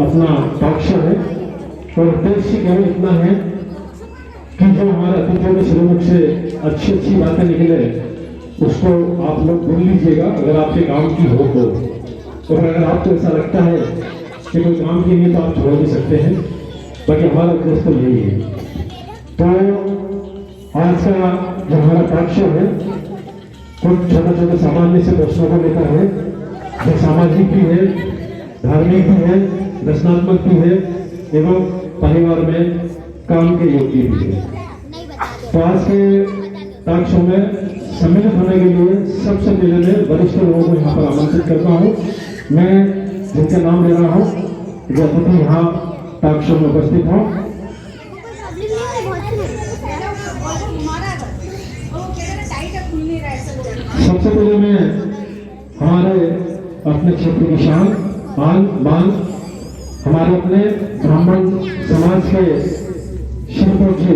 अपना पक्ष है और उद्देश्य केवल इतना है कि जो हमारे अतिथियों के श्रीमुख से अच्छी अच्छी बातें निकले उसको आप लोग भूल लीजिएगा अगर आपके काम की हो तो, और अगर आपको ऐसा लगता है कि कोई काम की नहीं तो आप छोड़ भी सकते हैं, बाकी हमारा उद्देश्य तो यही है। तो आज का जो हमारा पक्ष है कुछ छोटे छोटे सामान्य से प्रश्नों को लेकर है, जो सामाजिक भी है, धार्मिक भी है, रचनात्मक भी है एवं परिवार में काम के योग्य भी है। तो आज के टॉक शो में सम्मिलित होने के लिए सबसे पहले मैं वरिष्ठ लोगों को यहाँ पर आमंत्रित करता हूँ। मैं जिनके नाम ले रहा हूँ जो अतिथि यहाँ टॉक शो में उपस्थित हों। सबसे पहले मैं हमारे अपने क्षेत्र की शान आन बान हमारे अपने ब्राह्मण समाज के शिवपूज्य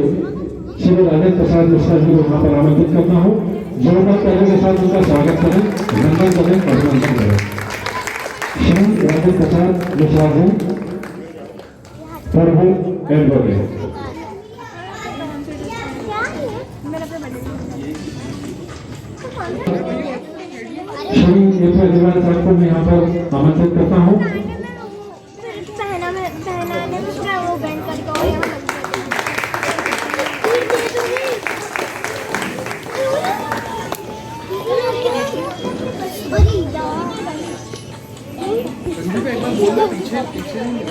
श्री राजेंद्र प्रसाद मिश्रा जी को यहाँ पर आमंत्रित करता हूँ। जोरदार तालियों के साथ उनका स्वागत करें, वंदन करें, अभिनंदन करें। श्री राजेंद्र प्रसाद मिश्रा जी प्रभु एडवोकेट। श्री नेत्र दीवान साहब को मैं यहाँ पर आमंत्रित करता हूँ।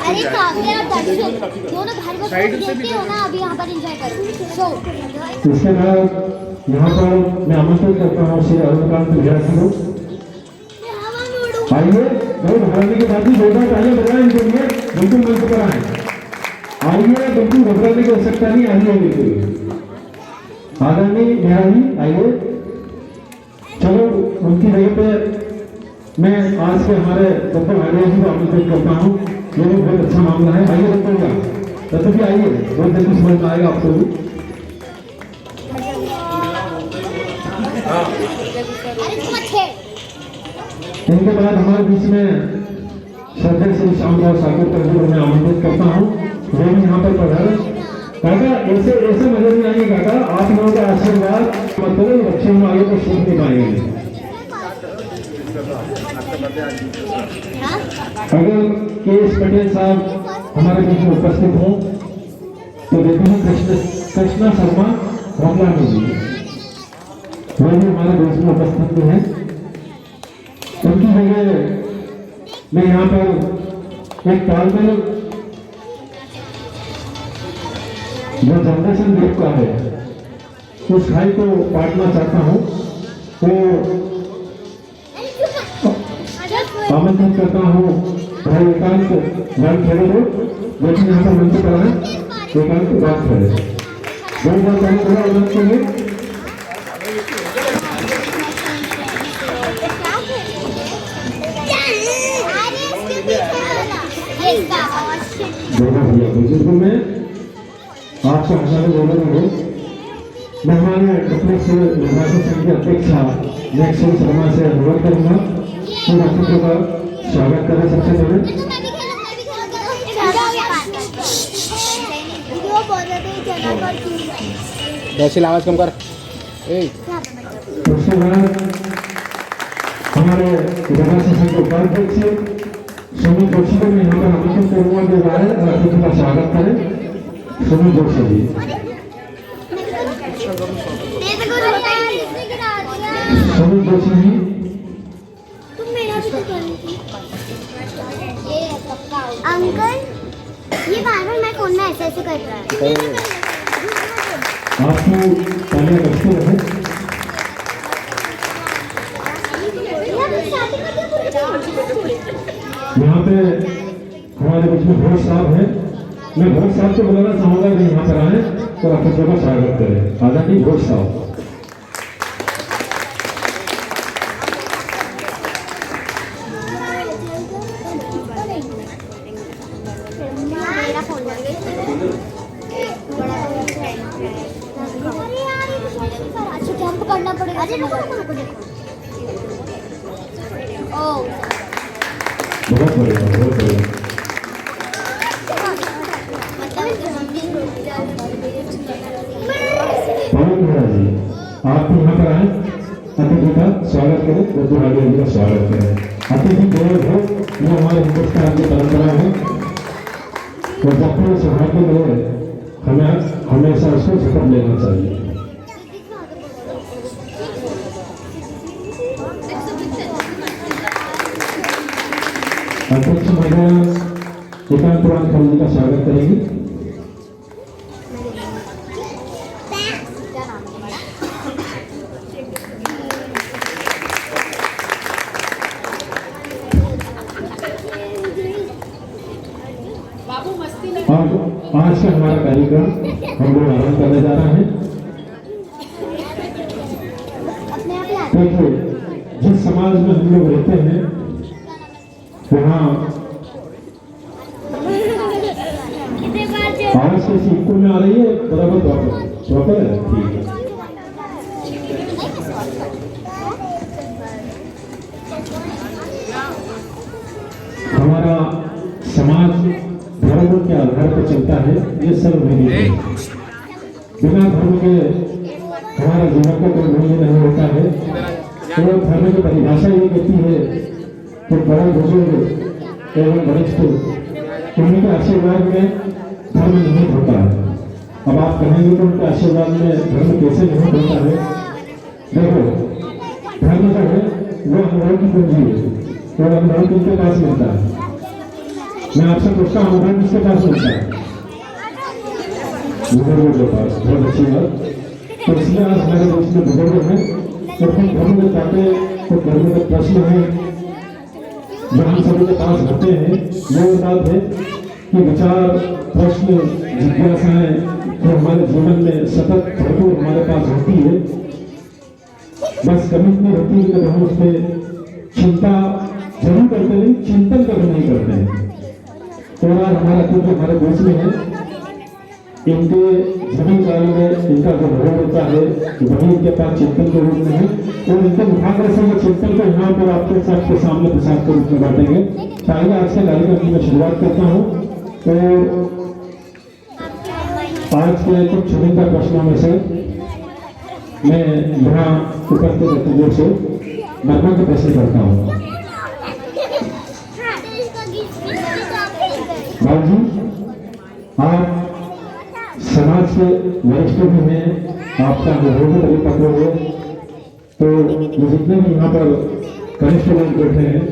अरे काव्य और दर्शन दोनों घर में देखते हो ना, अभी यहाँ पर एंजॉय करो। इसके बाद यहाँ पर मैं आमंत्रित करता हूँ श्री अरुणकांत विद्यार्थी को। आइए बहुत घबराने की बात नहीं, जोरदार तालियां बजाएं इनके लिए, बिल्कुल मंच पर आए। आइए, बिल्कुल घबराने की आवश्यकता नहीं, आइए बिल्कुल आदरणीय बिहारी आइए। चलो उनकी जगह पे मैं आज के हमारे डॉक्टर आर्या जी को आमंत्रित करता हूँ। ये भी बहुत अच्छा मामला है। आइए डॉक्टर भी आइए, बहुत जल्दी समझ में आएगा आपको भी। इनके बाद हमारे बीच में श्रद्धेय श्री श्यामराव सागर को मैं आमंत्रित करता हूँ, वो भी यहाँ पर पधारे। काका ऐसे ऐसे मजे नहीं आएंगे काका, आप लोगों का आशीर्वाद मतलब बच्चे हम आगे को सीख नहीं पाएंगे। अगर के.एस. पटेल साहब हमारे बीच में उपस्थित हों तो देखिए कृष्णा शर्मा रमला में जी वो भी हमारे बीच में उपस्थित हैं। उनकी जगह मैं यहाँ पर एक तालमेल जो जनरेशन ग्रुप का है उस भाई को बांटना चाहता हूँ। तो आमंत्रित करता हूँ भाई एकांत राम खेड़े को, जो कि यहाँ पर मंच पर है। एकांत राम खेड़े बहुत बहुत धन्यवाद के लिए। भैया बुजुर्गों में आपको हमारे बोलने में मैं हमारे अपने से निर्वाचन संघ के अध्यक्षा नेक्सन शर्मा से अनुरोध करूंगा कि अतिथियों का स्वागत करें। सबसे पहले वैसे आवाज कम कर। उसके बाद हमारे निर्वाचन संघ के उपाध्यक्ष सुनील जोशी को मैं यहाँ पर आमंत्रित करूंगा जो आए और अतिथि का स्वागत करें। सुनील जोशी जी, सुनील जोशी जी अंकल ये बार-बार मैं फोन में ऐसे कर रहा है। आपकी तालियां बजती रहे। यहाँ पे हमारे बीच में भोज साहब है, मैं भोज साहब को बुलाना चाहूंगा कि यहाँ पर आए और अतिथियों का स्वागत करें। आदरणीय भोज साहब। करना पड़ेगा। बहुत बढ़िया बहुत बढ़िया। आप भी यहाँ पर आए, अतिथि का स्वागत करें, बुद्ध भाई का स्वागत करें। अतिथि देवो भव, ये हमारे हिंदुस्तान की परंपरा है और जब भी सौभाग्य मिले हमें हमेशा उसको शपथ लेना चाहिए। अध्यक्ष महोदय एकांत पुराण कवि जी का स्वागत करेंगे। आज का हमारा कार्यक्रम हम लोग आरंभ करने जा रहे हैं। देखिए, जिस समाज में हम लोग रहते हैं वहाँ आवाज कैसी इक्वल में आ रही है, बराबर प्रॉपर है, ठीक है। हमारा समाज धर्म के आधार पर चलता है, ये सर्वभूमि है। बिना धर्म के हमारा जीवन का कोई मूल्य नहीं होता है। तो धर्म की परिभाषा ये कहती है कि बड़ा बुजुर्ग एवं वरिष्ठ उन्हीं के आशीर्वाद में धर्म निहित होता है। अब आप कहेंगे तो उनके आशीर्वाद में धर्म कैसे निहित होता है? देखो, धर्म जो है वो अनुभव की पूंजी है और अनुभव किसके पास मिलता है? मैं आपसे पूछता हूँ, अनुभव किसके पास मिलता है? बुजुर्गों के पास। बहुत अच्छी बात। तो इसलिए आज हमारे देश में बुजुर्ग हैं और फिर धर्म के बातें तो धर्म के प्रश्न है जो हम सभी के पास होते हैं। ये बात है कि विचार, प्रश्न, जिज्ञासाएं जो हमारे जीवन में सतत भरपूर हमारे पास होती है, बस कभी नहीं होती कि हम उस पर चिंता जरूर करते नहीं, चिंतन कभी नहीं करते हैं। तो आज हमारा कुछ जो हमारे देश में है, इनके जीवन काल में इनका जो भोग होता है वही इनके पास चिंतन के रूप में है और इनके मुखाग्र से चिंतन को यहाँ पर आपके सबके सामने प्रसाद के रूप में बांटेंगे। पहले आज के कार्यक्रम की मैं शुरुआत करता हूँ। तो आज के कुछ चुनिंदा प्रश्नों में से मैं यहाँ उपस्थित व्यक्तियों से नर्मा के प्रश्न करता हूँ। भाई जी, आप समाज के वरिष्ठ भी हैं, आपका अनुभव भी परिपक्व है, तो ये जितने भी यहाँ पर कनिष्ठ लोग बैठे हैं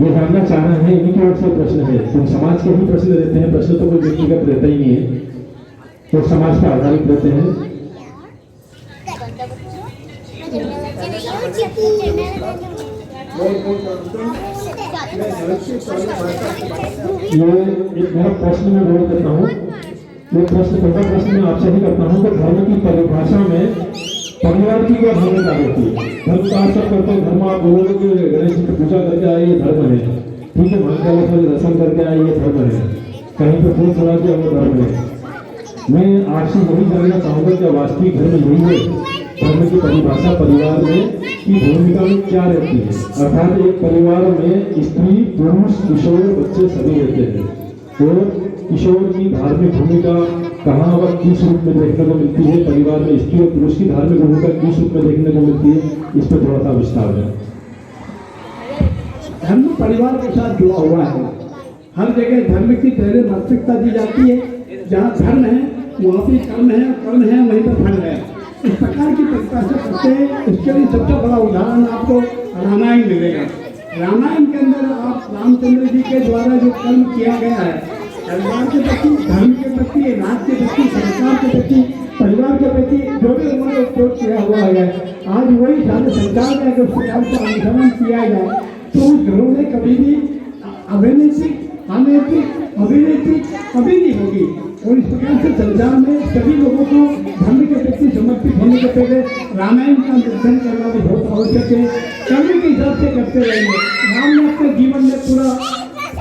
ये जानना चाह रहे हैं, इन्हीं की ओर से प्रश्न है। तो समाज के ही प्रश्न रहते हैं, प्रश्न तो कोई व्यक्तिगत रहता ही नहीं है, तो समाज पर आधारित रहते हैं। ये एक मेरा प्रश्न मैं बोल देता हूँ। ये पहला प्रश्न मैं आपसे ही करता हूँ कि धर्म की परिभाषा में परिवार की क्या भूमिका होती है? धर्म का सब करते हैं, धर्म आप बोलोगे कि गणेश जी की पूजा करके आए ये धर्म है, ठीक है, महाकाल का दर्शन करके आए ये धर्म है, कहीं पर फूल चढ़ा के वो धर्म है। मैं आपसे यही जानना चाहूँगा कि वास्तविक धर्म यही है? धर्म की परिभाषा परिवार में की भूमिका में क्या रहती है? अर्थात एक परिवार में स्त्री, पुरुष, किशोर, बच्चे सभी रहते हैं और किशोर की धार्मिक भूमिका कहाँ व किस रूप में देखने को मिलती है? परिवार में स्त्री और पुरुष की धार्मिक भूमिका किस रूप में देखने को मिलती है? इस पर थोड़ा सा विस्तार है। धर्म परिवार के साथ जुड़ा हुआ है। हर जगह धर्म की पहले प्राथमिकता दी जाती है। जहाँ धर्म है वहाँ पे कर्म है, कर्म है वहीं पर फल है। इस प्रकार की परिभाषा करते हैं। इसके लिए सबसे बड़ा उदाहरण आपको रामायण मिलेगा। रामायण के अंदर आप रामचंद्र जी के द्वारा जो कर्म किया गया है, परिवार के प्रति, धर्म के प्रति, राज के प्रति, सरकार के प्रति, परिवार के प्रति जो भी उन्होंने उपयोग किया हुआ है, आज वही सारे संचार में अगर उस प्रकार का अनुसरण किया जाए तो उस घरों में कभी भी अनैतिक अभिनैतिक कभी नहीं होगी। और इस प्रकार से संचार में सभी लोगों को धर्म के प्रति समर्पित होने के पहले रामायण का दर्शन करना भी बहुत आवश्यक है। कर्म के हिसाब से करते रहेंगे। राम ने अपने जीवन में पूरा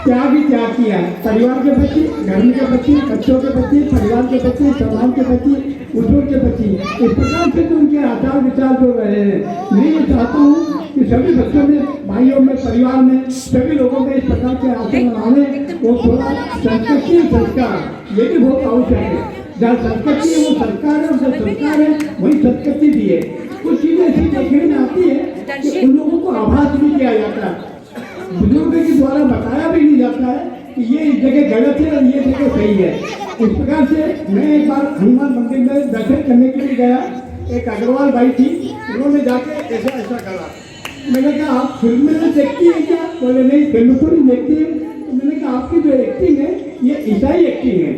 त्याग ही त्याग किया है, परिवार के प्रति, धर्म के प्रति, बच्चों के प्रति, परिवार के प्रति, समाज के प्रति, उद्योग के प्रति। इस प्रकार से तो उनके आचार विचार जो रहे हैं। मैं ये चाहता हूँ कि सभी बच्चों में, भाइयों में, परिवार में, सभी लोगों में इस प्रकार के आचरण आने वो थोड़ा संस्कृति संस्कार ये भी बहुत आवश्यक है। जहाँ संस्कृति है वो सरकार है और जहाँ सरकार है वही संस्कृति भी है। कुछ चीजें ऐसी देखने में आती है कि उन लोगों को आभास भी किया जाता है, बुजुर्ग के द्वारा बताया भी नहीं जाता है कि ये इस जगह गलत है और ये जगह सही है। इस प्रकार से मैं एक बार हनुमान मंदिर में दर्शन करने के लिए गया, एक अग्रवाल भाई थी, उन्होंने जाके ऐसा ऐसा करा। मैंने कहा आप फिल्म में देखती है क्या? बोले नहीं फिल्म तो नहीं देखती है। तो मैंने कहा आपकी जो एक्टिंग है ये ईसाई एक्टिंग है,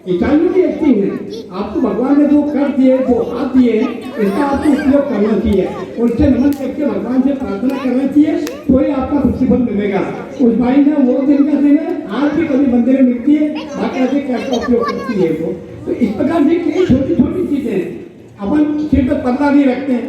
ईसाइयों की एक्टिंग है। आपको भगवान ने जो कर दिए, जो हाथ दिए हैं, इसका आपको उपयोग करना चाहिए, उनसे नमन करके भगवान से प्रार्थना करना चाहिए, तो ही आपका प्रतिफल मिलेगा। उस भाई ने वो दिन का दिन है, आज भी कभी मंदिर में मिलती है, बाकी ऐसे कैसा उपयोग करती है वो। तो इस प्रकार से कई छोटी छोटी चीजें हैं। अपन सिर पर पर्दा नहीं रखते हैं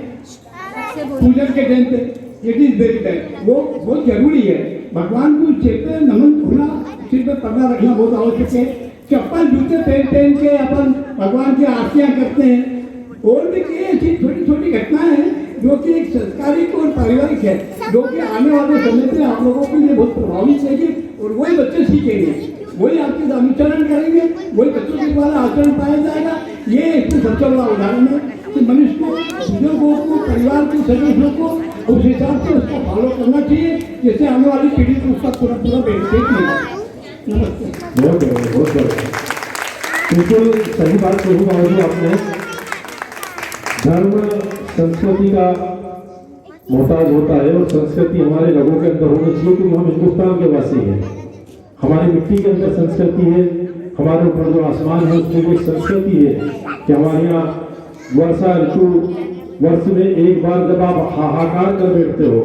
पूजन के टाइम पे, इट इज वेरी बैड, वो बहुत जरूरी है। भगवान को सिर पे नमन होना, सिर पे पर्दा रखना बहुत आवश्यक है। चप्पल जूते पहन के अपन भगवान की आरतियां करते हैं। और भी कई ऐसी छोटी छोटी घटनाएं हैं जो कि एक संस्कारिक और पारिवारिक है, जो कि आने वाले समय में आप लोगों के लिए बहुत प्रभावित रहेगी और वही बच्चे सीखेंगे, वही आपके अनुसरण करेंगे, वही बच्चों के द्वारा आचरण पाया जाएगा। ये एक सबसे बड़ा उदाहरण है कि मनुष्य को, बुजुर्गों को, परिवार के सदस्यों को उस हिसाब से उसको फॉलो करना चाहिए, जिससे आने वाली पीढ़ी को उसका पूरा पूरा बेनिफिट मिलेगा। बहुत बढ़िया, बिल्कुल सही बात कही बाबू आपने। धर्म संस्कृति का मोहताज होता है और संस्कृति हमारे लोगों के अंदर होनी चाहिए, क्योंकि हम हिंदुस्तान के वासी हैं। हमारी मिट्टी के अंदर संस्कृति है, हमारे ऊपर जो आसमान है उसमें एक संस्कृति है कि हमारे यहाँ वर्षा ऋतु, वर्ष में एक बार जब आप हाहाकार कर बैठते हो,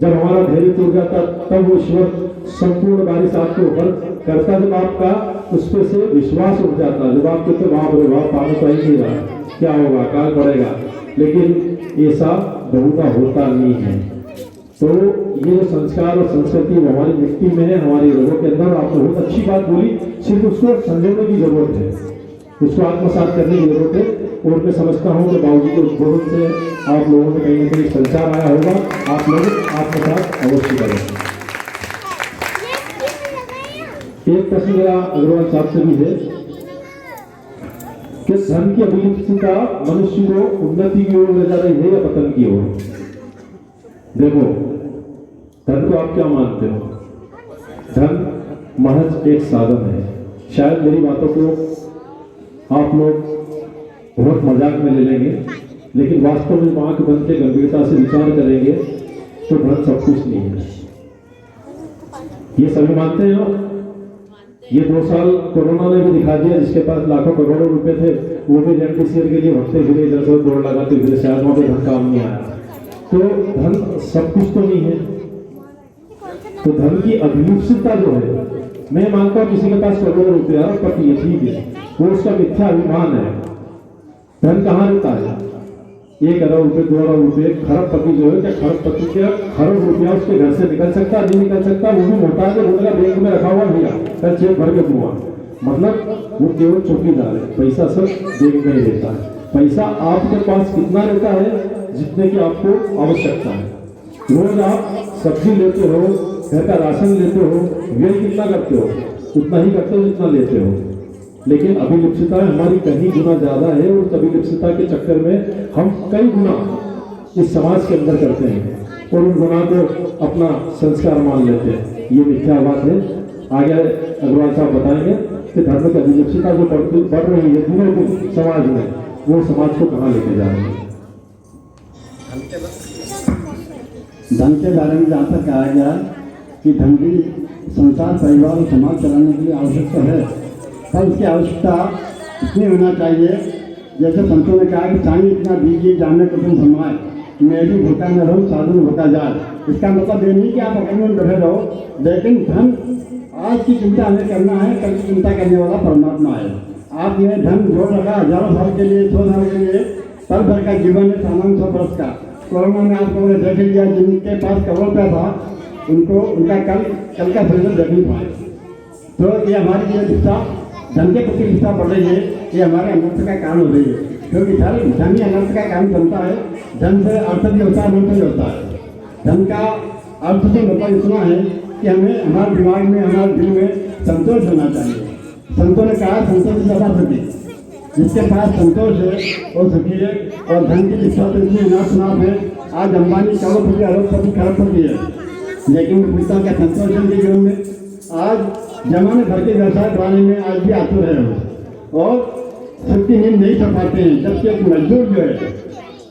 जब हमारा धैर्य टूट जाता तब वो ईश्वर संपूर्ण बारिश आपके ऊपर करता, जब आपका उस पर से विश्वास उठ जाता, जब आप कहते बाप रे बाप पानी तो ही नहीं रहा, क्या होगा, काल पड़ेगा। लेकिन ऐसा बहुधा होता नहीं है। तो ये जो संस्कार और संस्कृति वो हमारी मिट्टी में है, हमारे लोगों के अंदर। आपने बहुत अच्छी बात बोली, सिर्फ उसको समझने की जरूरत है, उसको आत्मसात करने की जरूरत है। और मैं समझता हूँ कि बाबूजी के उद्बोधन से आप लोगों में कहीं ना कहीं संचार आया होगा, आप लोग आत्मसात अवश्य करें। एक प्रश्न मेरा अग्रवाल साहब से भी है कि धन की अभिलिप्तता मनुष्य को उन्नति की ओर ले जा रही है या पतन की ओर? देखो, धन को आप क्या मानते हो? धन महज एक साधन है। शायद मेरी बातों को आप लोग बहुत मजाक में ले लेंगे, लेकिन वास्तव में आंख बंद के गंभीरता से विचार करेंगे तो धन सब कुछ नहीं है। ये सभी मानते हैं आप? ये 2 साल कोरोना ने भी दिखा दिया, जिसके पास लाखों करोड़ों रुपए थे वो भी रेमडेसिविर के लिए भगते फिरे, इधर से दौड़ लगाते फिरे, शायद वहां पे धन काम नहीं आया। तो धन सब कुछ तो नहीं है। तो धन की अभिलिप्तता जो है, मैं मानता हूं किसी के पास करोड़ों रुपया पति है, ठीक है, वो उसका मिथ्या अभिमान है। धन कहाँ रहता है? 1 अरब रुपए, 2 अरब रुपए, खरबपति जो है, क्या खरबपति के खरब रुपया उसके घर से निकल सकता, नहीं निकल सकता? वो भी मोहताज है, बोलेगा बैंक में रखा हुआ भैया, कल चेक भर के दूंगा। मतलब वो केवल चौकीदार है, पैसा सब बैंक में ही रहता है। पैसा आपके पास कितना रहता है? जितने की आपको आवश्यकता है। रोज आप सब्जी लेते हो, घर का राशन लेते हो, व्यय कितना करते हो? उतना ही करते हो जितना लेते हो। लेकिन अभिलिप्तता हमारी कहीं गुना ज्यादा है, और उस अभिलिप्तता के चक्कर में हम कई गुना इस समाज के अंदर करते हैं और उन गुना को अपना संस्कार मान लेते हैं। ये मिथ्या बात है। आगे अग्रवाल साहब बताएंगे कि धर्म की अभिलिप्तता जो बढ़ रही है दिनों दिन समाज में, वो समाज को कहाँ लेके जा रही है? धन के बारे में जहाँ तक कहा गया कि धन की संसार, परिवार और समाज चलाने के लिए आवश्यक तो है, पर उसकी आवश्यकता इतनी होना चाहिए, जैसे संतों ने कहा कि चांदी इतना दीजिए जाने को तुम समाए, मैं भी भूखा न रहूँ साधु भूखा जाए। इसका मतलब ये नहीं कि आप अकेले में बैठे रहो, लेकिन धन आज की चिंता हमें करना है, कल की चिंता करने वाला परमात्मा है। आपने धन जोड़ रखा हजारों साल के लिए, 100 साल के लिए, पल भर का जीवन है, सामान्य 100 वर्ष का। कोरोना में आप लोगों ने देख लिया, जिनके पास करोड़ रुपया था उनको उनका कल का फ्यूचर देख नहीं पाए। तो ये हमारी जो दिशा धन के प्रति दिशा बढ़ रही है, ये हमारे अनर्थ का कारण हो रही है, क्योंकि धन ही अनर्थ का कारण बनता है। धन से अर्थ भी होता है, अनर्थ भी होता है। धन का अर्थ से मतलब इतना है कि हमें हमारे दिमाग में, हमारे दिल में संतोष होना चाहिए। संतों ने कहा संतोष सदा सती, जिसके पास संतोष है वो सुखी है, और धन की इच्छा तो इतनी नाश है। आज अंबानी करोड़पति, अरबपति, खरबपति है, लेकिन पूछता क्या संतोष है उनके जीवन में? आज जमाने भर के व्यवसाय बढ़ाने में आज भी आतुर है वो, और सुख की नींद नहीं सो पाते हैं। जबकि एक मजदूर जो है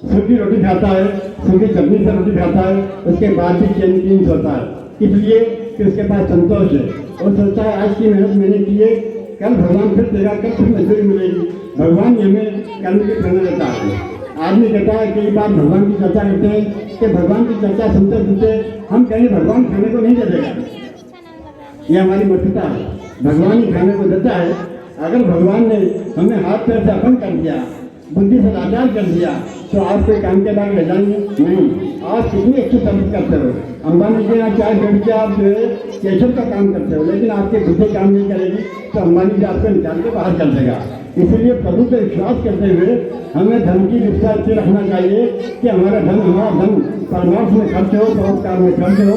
सूखी रोटी खाता है, सूखी चटनी से रोटी खाता है, उसके बाद भी चैन की नींद सोता है, इसलिए कि उसके पास संतोष है। और सोचता है आज की मेहनत मैंने की है, कल भगवान फिर देगा, कल फिर मजदूरी मिलेगी। भगवान हमें कर्म की प्रेरणा देता है। आदमी कहता है कई बार भगवान की चर्चा करते हैं कि भगवान की चर्चा सुनते सुनते हम कहेंगे भगवान खाने को नहीं दे देगा, ये हमारी मूर्खता है। भगवान ही खाने को देता है। अगर भगवान ने हमें हाथ पैर से अपन कर दिया, बुद्धि से लाचार कर दिया, तो आप कोई काम के बाद ले जाएंगे नहीं। आप कितनी अच्छी सर्विस करते हो, अंबानी के यहाँ 4 घंटे आप जो है केशव का काम करते हो, लेकिन आपके बुद्धि काम नहीं करेगी तो अंबानी जी आपको निकाल के बाहर कर देगा। इसलिए प्रभु पे विश्वास करते हुए हमें धन की निष्ठा से रखना चाहिए कि हमारा धन परमार्थ में खर्च हो, परोपकार में खर्च हो।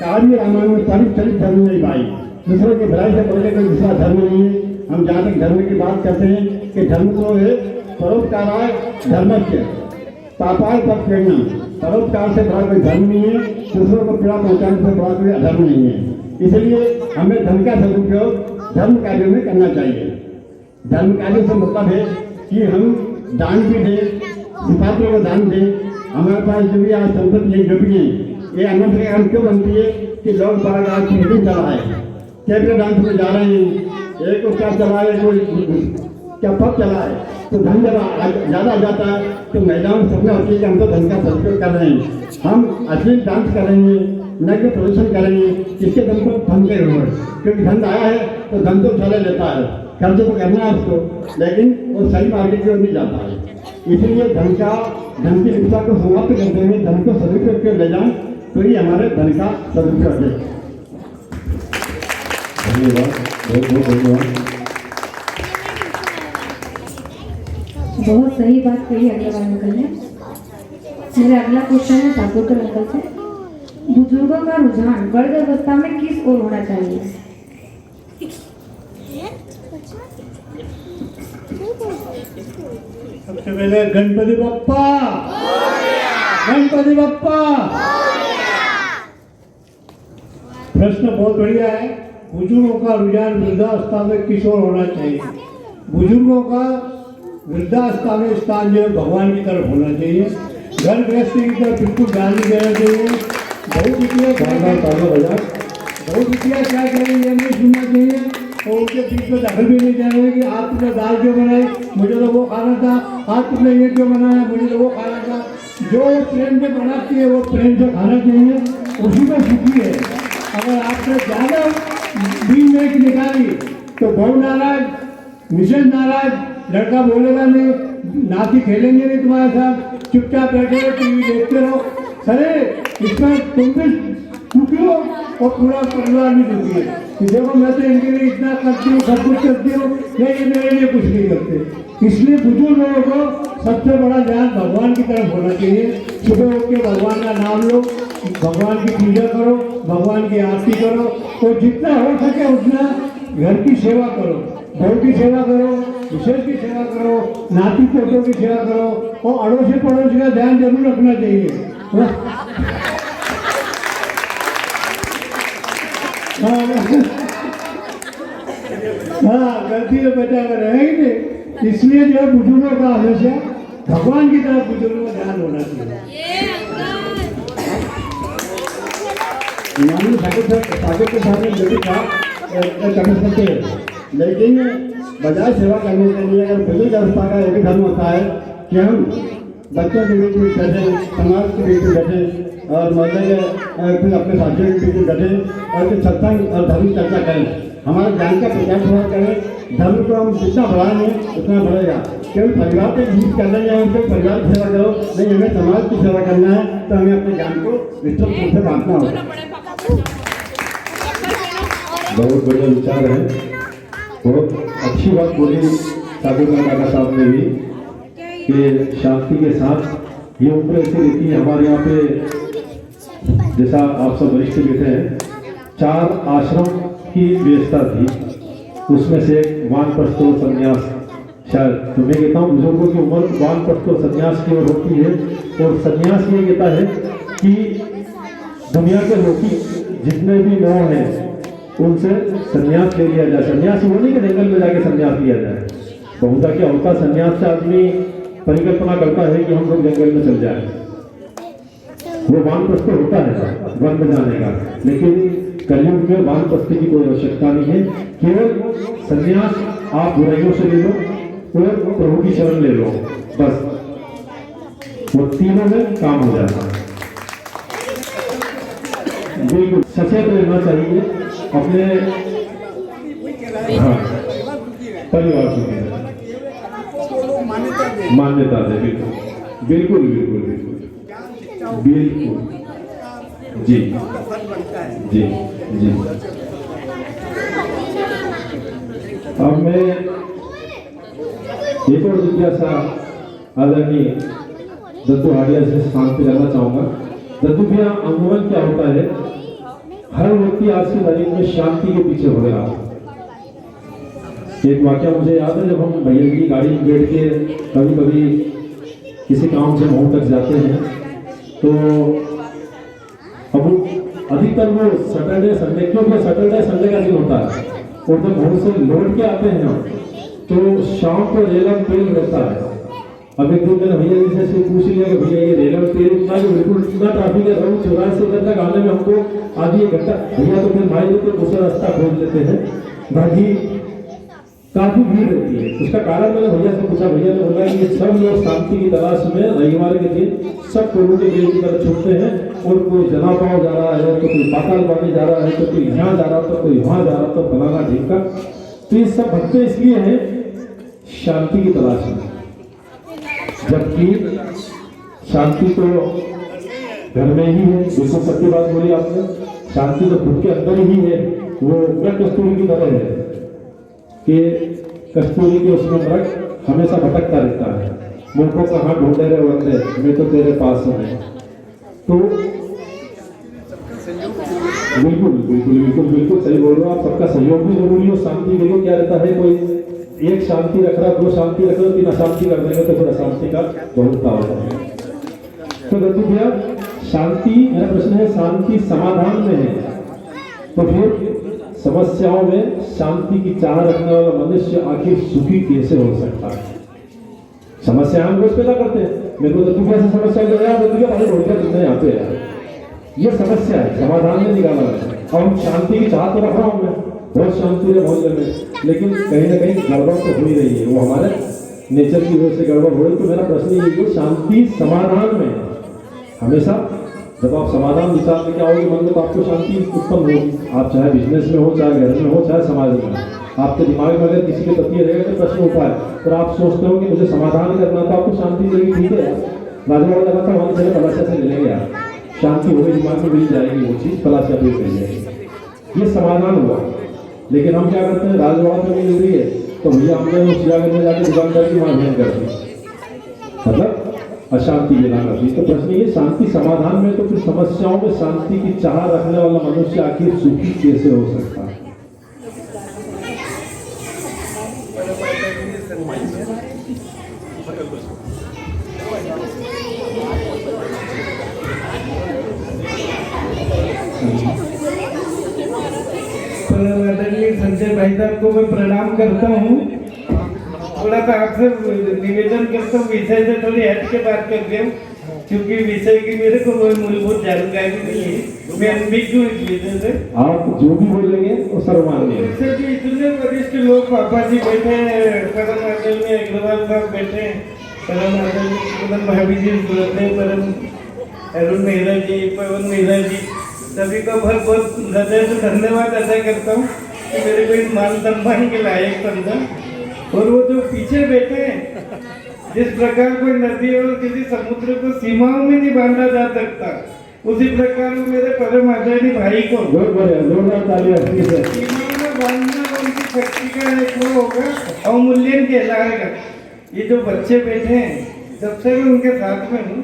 कार्य रामायण में परिचलित धर्म नहीं भाई, दूसरों की भलाई से बढ़ के कोई दूसरा धर्म नहीं है। हम जहाँ तक धर्म की बात करते हैं कि धर्म तो है परोपकाराय धर्मस्य पापाय तक प्रेरणा, परोपकार से बड़ा कोई धर्म नहीं है, दूसरों को पीड़ा पहुँचाने से बड़ा कोई अधर्म नहीं है। इसलिए हमें धन का सदुपयोग धर्म कार्यों में करना चाहिए। धर्म कार्यों से मतलब है कि हम दान भी दें, सिपाहियों को दान दें। हमारे पास जो भी आज संपत्ति है, जो भी है, ये अनंत के काम क्यों बनती है कि लोग बाग आज मीटिंग चला है, कैबिनेट डांस में जा रहे हैं, एक को क्या चला है, कोई क्या पब चला है, तो धन जब ज़्यादा जाता है तो महिलाओं सपना होती है कि हम तो धन का सदुपयोग कर रहे हैं, हम असली डांस करेंगे, नृत्य प्रदर्शन करेंगे, इसके धन को धन के ऊपर, क्योंकि धन आया है तो धन तो चले लेता है, खर्च तो करना है उसको, लेकिन वो सही मार्केट की ओर नहीं जाता है। इसलिए धन की इच्छा को समाप्त करते हुए धन को सदुपयोग कर ले जाएं तो ही हमारे धन का सदुपयोग है। धन्यवाद, बहुत बहुत धन्यवाद। बहुत सही बात कही अग्रवाल अंकल ने। मेरा अगला क्वेश्चन है ठाकुरकर अंकल से। बुजुर्गों का रुझान वर्ग अवस्था में किस ओर होना चाहिए? सबसे पहले गणपति बप्पा, गणपति बप्पा। प्रश्न बहुत बढ़िया है। बुजुर्गों का रुझान वृद्धावस्था में किस ओर होना चाहिए? बुजुर्गों का वृद्धावस्था में स्थान जो है भगवान की तरफ होना चाहिए। घर गृहस्थी की तरफ बिल्कुल ध्यान नहीं देना चाहिए। बहुत बिटिया क्या कह रही है नहीं सुनना चाहिए, और उनके बीच में दखल भी नहीं देना कि आज तुमने दाल क्यों बनाई, मुझे तो वो खाना था, आज तुमने ये क्यों बनाया, मुझे तो वो खाना था। जो प्रेम से बनाती है वो प्रेम से खाना चाहिए, उसी में सुखी है। अगर आपने ज़्यादा बीच में निकाली तो बहू नाराज, मिसेज नाराज, लड़का बोलेगा नहीं, नाती खेलेंगे नहीं तुम्हारे साथ, चुपचाप बैठे रहो, टीवी देखते रहो। अरे इसमें तुम भी दुखी हो और पूरा परिवार भी दुखी है कि देखो मैं तो इनके लिए इतना करती हूँ, सब कुछ करती हूँ, लेकिन मेरे लिए कुछ नहीं करते। इसलिए बुजुर्ग लोगों को सबसे बड़ा ध्यान भगवान की तरफ होना चाहिए। सुबह उठ के भगवान का नाम लो, भगवान की पूजा करो, भगवान की आरती करो, और जितना हो सके उतना घर की सेवा करो, बहू की सेवा करो, विशेष की सेवा करो, नाती पोतों की सेवा करो, और अड़ोसी पड़ोसी का ध्यान जरूर रखना चाहिए। हाँ, गलती से बचा कर रहेंगे। इसलिए जो है बुजुर्गों का हमेशा भगवान की तरफ बुजुर्गों का ध्यान होना चाहिए। माननीय ठाकुर के सामने जो भी था कर सकते हैं, लेकिन बजाय सेवा करने के लिए अगर बुजुर्ग अवस्था का एक धर्म होता है कि हम बच्चों के बीच में बैठे, समाज के बीच में बैठे, और मोहल्ले के फिर अपने साथियों के बीच में बैठे और फिर सत्संग और धर्म चर्चा करें, हमारे ज्ञान का प्रचार थोड़ा करें। धर्म को हम जितना बढ़ाएंगे उतना बढ़ेगा। केवल परिवार के बीच कर लेंगे, उनके परिवार की सेवा करो, नहीं हमें समाज की सेवा करना है तो हमें अपने ज्ञान को विस्तृत रूप से बांटना होगा। बहुत बढ़िया विचार है, बहुत अच्छी बात बोली ठाकुर काका साहब ने भी कि शांति के साथ ये उम्र ऐसी रहती है। हमारे यहाँ पे जैसा आप सब वरिष्ठ बैठे हैं, 4 आश्रम की व्यवस्था थी, उसमें से एक वानप्रस्थ संन्यास शायद तो मैं कहता हूँ बुजुर्गों की उम्र वानप्रस्थ तो संन्यास की ओर होती है, और संन्यास ये कहता है कि दुनिया के लोग जितने भी मोह हैं उनसे संन्यास ले लिया जाए। संन्यास वो नहीं कि जंगल में जाके संन्यास लिया जाए। बहुधा क्या होता, संन्यास से आदमी परिकल्पना करता है कि हम लोग जंगल में चल जाए, वो वानप्रस्थ होता है वन में जाने का। लेकिन कलयुग में वानप्रस्थ की कोई आवश्यकता नहीं है, केवल संन्यास आप बुराइयों से ले लो और प्रभु की शरण ले लो, बस वो तीनों में काम हो जाता है। बिल्कुल सचेत रहना चाहिए अपने परिवार से, मान्यता दे। बिल्कुल बिल्कुल बिल्कुल बिल्कुल बिल्कुल जी जी जी। अब मैं एक और जिज्ञासा आदरणीय दत्तू हाडिया से स्थान पे करना चाहूंगा। दत्तू भैया, अमूमन क्या होता है, हर व्यक्ति आज की तारीख में शांति के पीछे हो गया। एक वाक्य मुझे याद है, जब हम भैया की गाड़ी में बैठ के कभी कभी किसी काम से मऊ तक जाते हैं, तो अब अधिकतर वो सैटरडे संडे, क्योंकि सैटरडे संडे का दिन होता है, और जब मऊ से लौट के आते हैं तो शाम को रेलम तेल रहता है। अब एक दिन मैंने भैया जी से पूछ लिया कि भैया ये रेलम तेल इतना जो बिल्कुल इतना ट्रैफिक है, रोज 84 से इधर तक आने में हमको आधी एक घंटा। भैया तो फिर भाई तो दूसरा रास्ता खोज लेते हैं, बाकी काफी भीड़ रहती है। उसका कारण मैंने भैया से पूछा, भैया ने बोला कि सब लोग शांति की तलाश में रविवार के दिन सब प्रभु के पेड़ की तरफ छुपते हैं, और कोई जनापाव जा रहा है, तो कोई पाताल पानी जा रहा है, तो कोई यहाँ जा रहा, तो कोई वहां जा रहा, तो फलाना ढीका। तो ये सब भक्ते इसलिए हैं शांति की तलाश में, जबकि शांति तो घर में ही है। बिल्कुल सत्य बात बोली आपने, शांति तो खुद के अंदर ही है। वो मृग कस्तूरी की तरह है कि कस्तूरी के उसमें मृग हमेशा भटकता रहता है, मुझको कहाँ ढूंढे रहे वंदे, मैं तो तेरे पास हूँ। तो बिल्कुल बिल्कुल बिल्कुल बिल्कुल सही बोल रहे हो आप, सबका सहयोग भी जरूरी हो। शांति के लिए क्या रहता है, कोई एक शांति रख रहा, दो शांति रख रहा, तीन अशांति कर देंगे तो फिर अशांति का बहुत होता है। तो दत्तू भैया, शांति, मेरा प्रश्न है, शांति समाधान में है, तो फिर समस्याओं में शांति की चाह रखने वाला मनुष्य आखिर सुखी कैसे हो सकता है? समस्या हम रोज पैदा करते हैं। मेरे को दत्तू भैया से समस्या कर रहा है, दत्तू भैया तुमने यहाँ पे यार ये समस्या है, समाधान में निकाला है। और शांति की चाह तो रख रहा हूँ मैं, बहुत शांति है मोहल्ले में, लेकिन कहीं ना कहीं गड़बड़ तो हो ही रही है, वो हमारे नेचर की वजह से गड़बड़ हो रही। तो मेरा प्रश्न ये है, शांति समाधान में हमेशा, जब आप समाधान विचार लेके आओगे मन में, तो आपको शांति उत्पन्न होगी। आप चाहे बिजनेस में हो, चाहे घर में हो, चाहे समाज में, आपके दिमाग में अगर किसी के प्रति रहेगा तो प्रश्न उठा है, फिर आप सोचते हो कि मुझे समाधान करना, तो आपको शांति मिलेगी। ठीक है, राजवाड़ा लगा था वहाँ चले पलाशा से ले लेंगे यार, शांति होगी, दिमाग में मिल जाएगी वो चीज़, पलाशा पे मिल जाएगी, ये समाधान हुआ। लेकिन हम क्या करते हैं, राजवाड़ा में मिल रही है तो भैया हमने उस जगह में जाकर दुकानदार की वहाँ भेज कर दी, मतलब अशांति लेना कर दी। तो प्रश्न ये, शांति समाधान में, तो फिर समस्याओं में शांति की चाह रखने वाला मनुष्य आखिर सुखी कैसे हो सकता है? संजय भाई साहब को मैं प्रणाम करता हूँ। थोड़ा सा आपसे निवेदन करता हूँ, विषय से थोड़ी हट के बात करते हैं, क्योंकि विषय की मेरे को कोई मूलभूत जानकारी नहीं है, मैं अनभिज्ञ हूँ इस विषय से। आप जो भी बोलेंगे वो सर्वमान्य है। इससे भी इतने वरिष्ठ लोग पापा जी बैठे हैं, परम आदरणीय अग्रवाल साहब बैठे हैं, परम आदरणीय परम भाभी जी, परम अरुण मेहरा जी, पवन मेहरा जी, सभी को बहुत बहुत हृदय से धन्यवाद अदा करता हूँ कि मेरे को इस मान सम्मान के लायक समझा। और वो जो पीछे बैठे हैं, जिस प्रकार कोई नदी और किसी समुद्र को सीमाओं में नहीं बांधा जा सकता, उसी प्रकार मेरे परम आदरणीय भाई को सीमाओं में बांधना उनकी शक्ति का एक वो होगा, अवमूल्यन कहलाएगा। ये जो बच्चे बैठे हैं, जब से मैं उनके साथ में हूँ,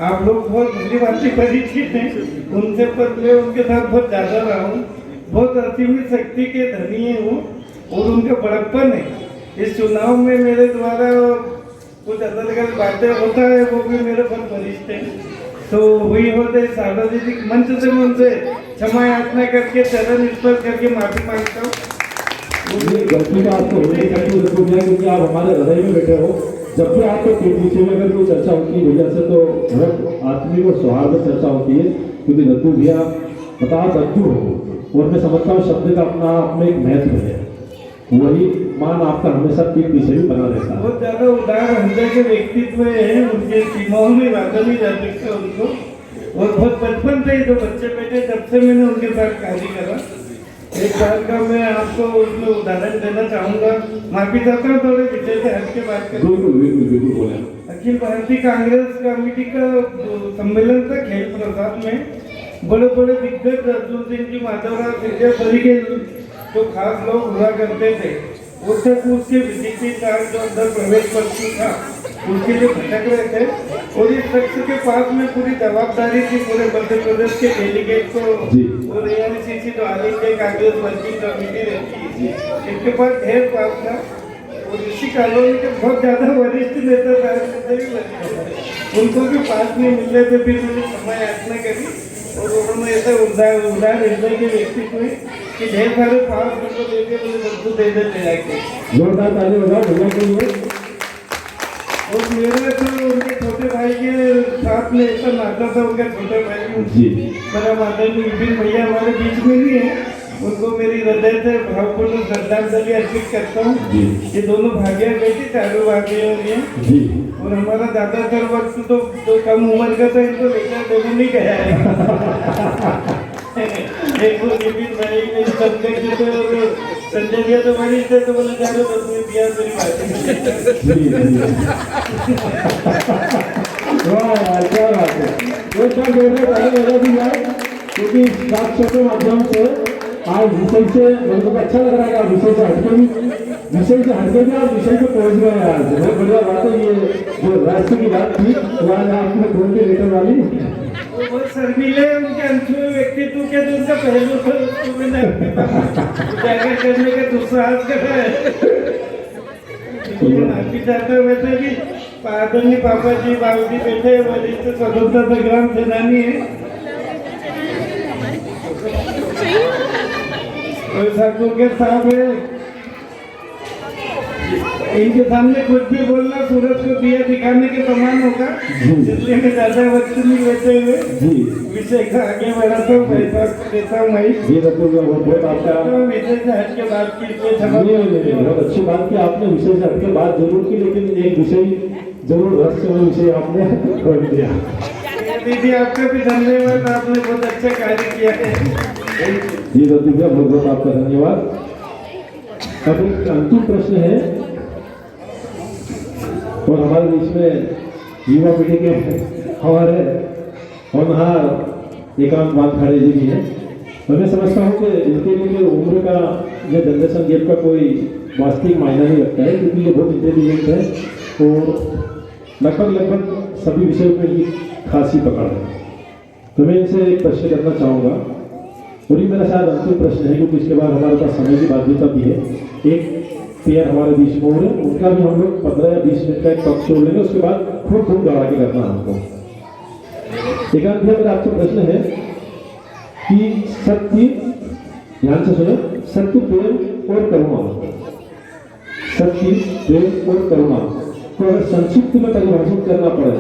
आप लोग बहुत भली भांति परिचित हैं उनसे, पर मैं उनके साथ बहुत ज़्यादा रहा हूँ, बहुत असीमित शक्ति के धनी है वो, और उनका बड़प्पन है। इस चुनाव में मेरे द्वारा कुछ अलग अलग बातें होता है, वो भी मेरे पर वरिष्ठ है, तो वही होते सार्वजनिक मंच से मैं उनसे क्षमा याचना करके चरण स्पर्श करके माफी मांगता हूँ। ये गलती का आपको होने की शक्ति जरूर है, क्योंकि आप हमारे हृदय में बैठे हो। जब भी आपको पीछे में अगर कोई चर्चा होती है भैया से, तो बहुत आत्मिक और सौहार्द चर्चा होती है, क्योंकि दद्दू भैया बता दद्दू हो, और मैं समझता हूँ शब्द का अपना आप में एक महत्व है, वही मान आपका हमेशा पीठ पीछे भी बना रहता है। बहुत ज्यादा उदार हृदय के व्यक्तित्व है, उनके सीमाओं में बाधा नहीं जा सकता उनको, और बहुत बचपन से ही जो बच्चे बैठे तब से मैंने उनके साथ कार्य करा। एक बार का मैं आपको उसमें उदाहरण देना चाहूंगा, माफी चाहता हूँ थोड़े विषय से हट के बात करें। बिल्कुल बोले। अखिल भारतीय कांग्रेस कमेटी का सम्मेलन था खेल प्रसाद में, बड़े बड़े दिग्गज अर्जुन सिंह जी, माधवराव सिंधिया सभी के जो खास लोग हुआ करते थे, वो तक उसके बीजेपी कार्ड जो अंदर प्रवेश पत्र था उसके लिए भटक रहे थे, और इस शख्स के पास में पूरी जवाबदारी थी पूरे मध्य प्रदेश के डेलीगेट को, और AICC जो all India Congress working committee रहती है, इनके पास ढेर पास था, और इसी कॉलोनी के बहुत ज्यादा वरिष्ठ नेता थे, उनको भी पास नहीं मिल रहे थे। फिर मैंने क्षमा याचना करी, और उन्होंने ऐसे उदार हृदय के व्यक्ति हुए कि ढेर सारे पास उनको दे दिए, मुझे बच्चों दे देते जाके। जोरदार ताली बजाओ भैया के लिए। और मेरे तो उनके छोटे भाई के साथ में ऐसा नाता था, उनका छोटे भाई जी मेरा माताजी विपिन भैया हमारे बीच में नहीं है, उनको मेरी हृदय से भावपूर्ण श्रद्धांजलि अर्पित करता हूँ। ये दोनों भाग्य बेटी चारों भाग्य होंगे जी, और हमारा ज्यादातर वक्त तो कम उम्र का था, इनको लेकर देने नहीं गया है। एक वो विपिन भाई मेरी संजय जी थे, और संजय भैया तो बड़ी थे, तो बोले जा रहे बस में दिया मेरी वाह क्या बात है। वो सब ताली बजा दी जाए, क्योंकि साक्ष्यों के माध्यम से आज विषय से मेरे को अच्छा लग रहा है, विषय से हटके भी आप विषय पे पहुंच गए। आज बहुत बढ़िया बात है, ये जो राष्ट्र की बात थी वो आज आपने खोल के लेकर वाली। बहुत शर्मीले उनके अनछुए व्यक्तित्व के, जो उनका पहलू था उसको मैंने उजागर करने का दुस्साहस करा है। माफी चाहते हुए वैसे भी आदरणीय पापा जी बाबूजी बैठे वरिष्ठ स्वतंत्रता संग्राम सेनानी है, और साहब साहब है, इनके सामने कुछ भी बोलना सूरज को दिया दिखाने के समान होगा, इसलिए मैं ज्यादा वक्त नहीं लेते हुए विषय का आगे बढ़ाता हूँ। भाई साहब देता हूँ भाई बहुत आपका विषय से हट के बात की, बहुत अच्छी बात की आपने, विषय से हट के बात जरूर की, लेकिन एक विषय जरूर रहस्यमय विषय आपने खोल दिया। दीदी आपका भी धन्यवाद, आपने बहुत अच्छा कार्य किया है। जी दद्दू भैया बहुत बहुत आपका धन्यवाद। अब एक अंतिम प्रश्न है, और हमारे बीच में युवा पीढ़ी के हमारे होनहार एकांतवाद खड़े जी भी हैं, और मैं समझता हूँ कि इनके लिए उम्र का या जनरेशन गैप का कोई वास्तविक मायना नहीं रखता है, क्योंकि ये बहुत इंटेलिजेंट है और लगभग सभी विषयों पर इनकी खासी पकड़ है। तो मैं इनसे एक प्रश्न करना चाहूँगा, और ये मेरा शायद अंतिम प्रश्न है, क्योंकि इसके बाद हमारे पास समय की बाध्यता भी है। एक पेयर हमारे बीच में हो रहे हैं, उनका भी हम लोग 15 या 20 मिनट का एक टॉक शो लेंगे, उसके बाद खूब दौड़ा के करना हमको। एकांत भैया मेरा आपसे प्रश्न है कि सत्य, ध्यान से सुनो, सत्य, प्रेम और करुणा, सत्य, प्रेम और करुणा को अगर संक्षिप्त में परिभाषित करना पड़े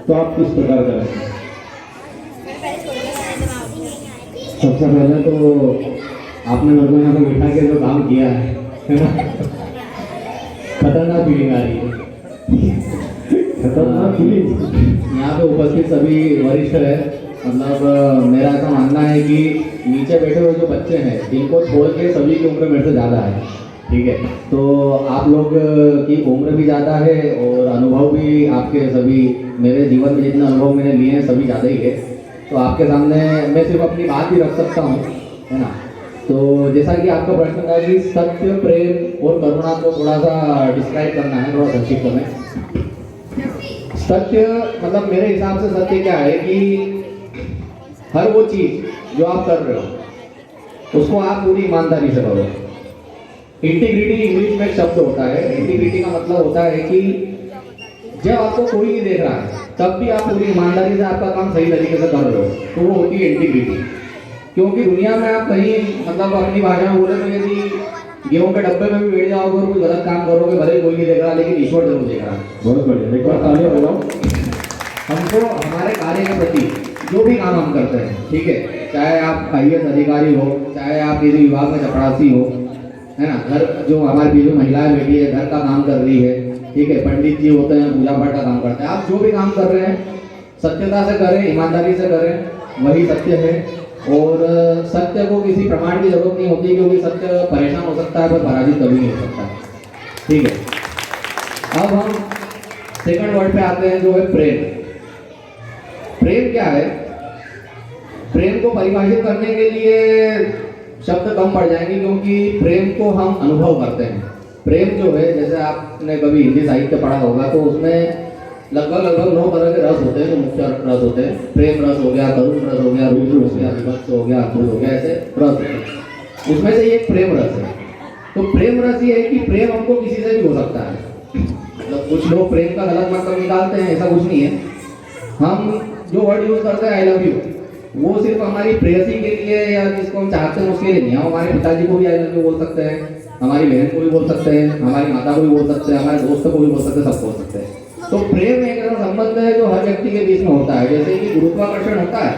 तो आप किस प्रकार करेंगे? सबसे पहले तो आपने मेरे को यहाँ पे बिठा के जो काम किया है खतरनाक फीलिंग आ रही है। खतरनाक फीलिंग। यहाँ पे उपस्थित सभी वरिष्ठ है, मतलब मेरा ऐसा मानना है कि नीचे बैठे हुए जो बच्चे हैं इनको छोड़ के सभी की उम्र मेरे से ज़्यादा है, ठीक है। तो आप लोग की उम्र भी ज़्यादा है और अनुभव भी आपके सभी, मेरे जीवन में जितना अनुभव मैंने लिए हैं सभी ज़्यादा ही है। तो आपके सामने मैं सिर्फ अपनी बात ही रख सकता हूँ, है ना। तो जैसा कि आपका प्रश्न था कि सत्य, प्रेम और करुणा को थोड़ा सा डिस्क्राइब करना है, थोड़ा संक्षिप्त में। सत्य मतलब मेरे हिसाब से सत्य क्या है कि हर वो चीज़ जो आप कर रहे हो उसको आप पूरी ईमानदारी से करो, इंटीग्रिटी इंग्लिश में एक शब्द होता है। इंटीग्रिटी का मतलब होता है कि जब आपको कोई नहीं देख रहा है तब भी आप पूरी ईमानदारी से आपका काम सही तरीके से कर रहे हो, तो वो होती है इंटीग्रिटी। क्योंकि दुनिया में आप कहीं मतलब अपनी भाषा में बोले तो यदि गेहूं के डब्बे में भी बैठ जाओगे और कोई गलत काम करोगे, भले ही कोई नहीं देख रहा लेकिन ईश्वर जरूर देख रहा है। बहुत बढ़िया, एक बार तालियां बजाओ। हमको हमारे कार्य के प्रति जो भी काम हम करते हैं, ठीक है, चाहे आप IAS अधिकारी हो, चाहे आप किसी विभाग में चपरासी हो, है ना, घर जो हमारे बीच में महिलाएं बैठी है घर का काम कर रही है, ठीक है, पंडित जी होते हैं पूजा पाठ का काम करते हैं, आप जो भी काम कर रहे हैं सत्यता से करें, ईमानदारी से करें, वही सत्य है। और सत्य को किसी प्रमाण की जरूरत नहीं होती, क्योंकि सत्य परेशान हो सकता है पर पराजित कभी नहीं हो सकता, ठीक है। अब हम सेकंड वर्ड पे आते हैं जो है प्रेम। प्रेम क्या है? प्रेम को परिभाषित करने के लिए शब्द कम पड़ जाएंगे, क्योंकि प्रेम को हम अनुभव करते हैं। प्रेम जो है, जैसे आपने कभी हिंदी साहित्य पढ़ा होगा तो उसमें लगभग 9 तरह के रस होते हैं, जो मुख्य रस होते हैं। प्रेम रस हो गया, करुण रस हो गया, रुद्र हो गया, विभत्स हो गया, अद्भुत हो गया, ऐसे रस होते हैं। उसमें से एक प्रेम रस है। तो प्रेम रस ये है कि प्रेम हमको किसी से भी हो सकता है। मतलब कुछ लोग प्रेम का गलत मतलब निकालते हैं, ऐसा कुछ नहीं है। हम जो वर्ड यूज करते हैं आई लव यू, वो सिर्फ हमारी प्रेयसी के लिए या जिसको हम चाहते हैं उसके लिए नहीं। हम हमारे पिताजी को भी आई लव यू बोल सकते हैं, हमारी बहन को भी बोल सकते हैं, हमारी माता को भी बोल सकते हैं, हमारे दोस्त को भी बोल सकते हैं, सब बोल सकते हैं। तो प्रेम एक ऐसा संबंध है जो हर व्यक्ति के बीच में होता है। जैसे कि गुरुत्वाकर्षण होता है,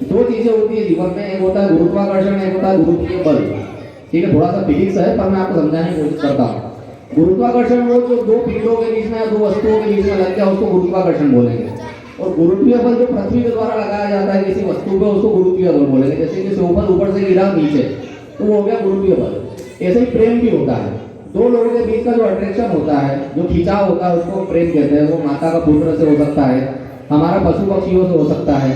2 चीजें होती है जीवन में, एक होता है गुरुत्वाकर्षण, एक होता है गुरुत्वीय बल। ठीक है, थोड़ा सा फिजिक्स है पर मैं आपको समझाने की कोशिश करता हूँ। गुरुत्वाकर्षण वो जो 2 पिंडों के बीच में या 2 वस्तुओं के बीच में लग गया उसको गुरुत्वाकर्षण बोलेंगे। और गुरुत्वीय बल जो पृथ्वी के द्वारा लगाया जाता है किसी वस्तु पे उसको गुरुत्वीय बल बोलेंगे। जैसे कि ऊपर से गिरा नीचे तो वो हो गया गुरुत्वीय बल। ऐसे ही प्रेम भी होता है। 2 लोगों के बीच का जो अट्रैक्शन होता है, जो खिंचाव होता है उसको प्रेम कहते हैं। वो माता का पुत्र से हो सकता है, हमारा पशु पक्षियों से हो सकता है,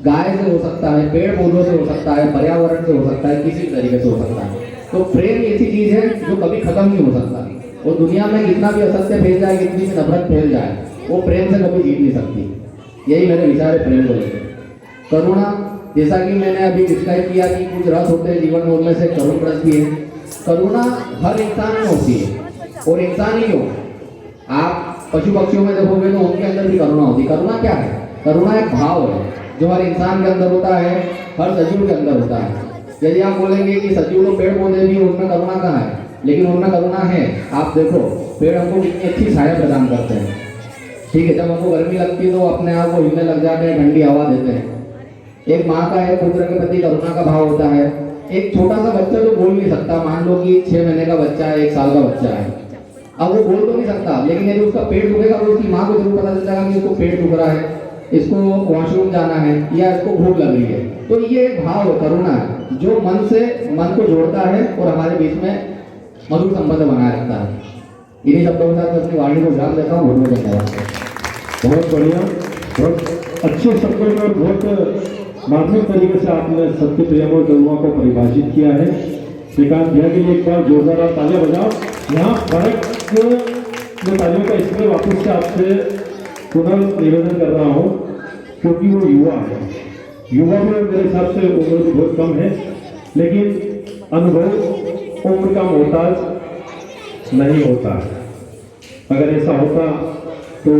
गाय से हो सकता है, पेड़ पौधों से हो सकता है, पर्यावरण से हो सकता है, किसी भी तरीके से हो सकता है। तो प्रेम ऐसी चीज है जो कभी खत्म नहीं हो सकता। और दुनिया में कितना भी असत्य फैल जाए, कितनी भी नफरत फैल जाए, वो प्रेम से कभी जीत नहीं सकती। यही मेरे विचार है प्रेम को लेकर। करुणा, जैसा कि मैंने अभी डिस्क्राइब किया कि कुछ रस होते हैं जीवन में, उनमें से करुण रस भी है। करुणा हर इंसान में होती है, और इंसान ही क्यों, आप पशु पक्षियों में देखोगे तो उनके अंदर भी करुणा होती है। करुणा क्या है? करुणा एक भाव है जो हर इंसान के अंदर होता है, हर सजीव के अंदर होता है। यदि आप बोलेंगे कि सजीव लोग पेड़ पौधे भी उनमें करुणा कहाँ है, लेकिन उनमें करुणा है। आप देखो पेड़ हमको कितनी अच्छी छाया प्रदान करते हैं, ठीक है। जब हमको गर्मी लगती है तो अपने आप को हिलने लग जाते हैं, ठंडी हवा देते हैं। एक माँ का एक पुत्र के प्रति करुणा का भाव होता है। एक छोटा सा बच्चा जो बोल नहीं सकता, मान लो कि 6 महीने का बच्चा है, 1 साल का बच्चा है, अब वो बोल तो नहीं सकता, लेकिन यदि उसका पेट दुखेगा तो उसकी माँ को जरूर पता चल जाएगा कि इसको पेट दुख रहा है, इसको वॉशरूम जाना है या इसको भूख लग रही है। तो ये एक भाव है, करुणा है, जो मन से मन को जोड़ता है और हमारे बीच में मधुर संबंध बनाए रखता है। इन्हीं शब्दों के साथ मैं अपनी वाणी को विराम देता हूँ। बहुत बहुत धन्यवाद। बहुत बढ़िया, बहुत अच्छे शब्दों में और बहुत मार्मिक तरीके से आपने सत्य प्रेम और करुणा को परिभाषित किया है। श्रीकांत भैया के लिए एक बार जोरदार आप तालियां बजाओ। यहाँ फर्क जो तालियों का इसमें वापस से आपसे पुनर्निवेदन कर रहा हूँ, क्योंकि वो युवा है। युवा में मेरे हिसाब से उम्र भी बहुत कम है, लेकिन अनुभव उम्र का मोहताज नहीं होता। अगर ऐसा होता तो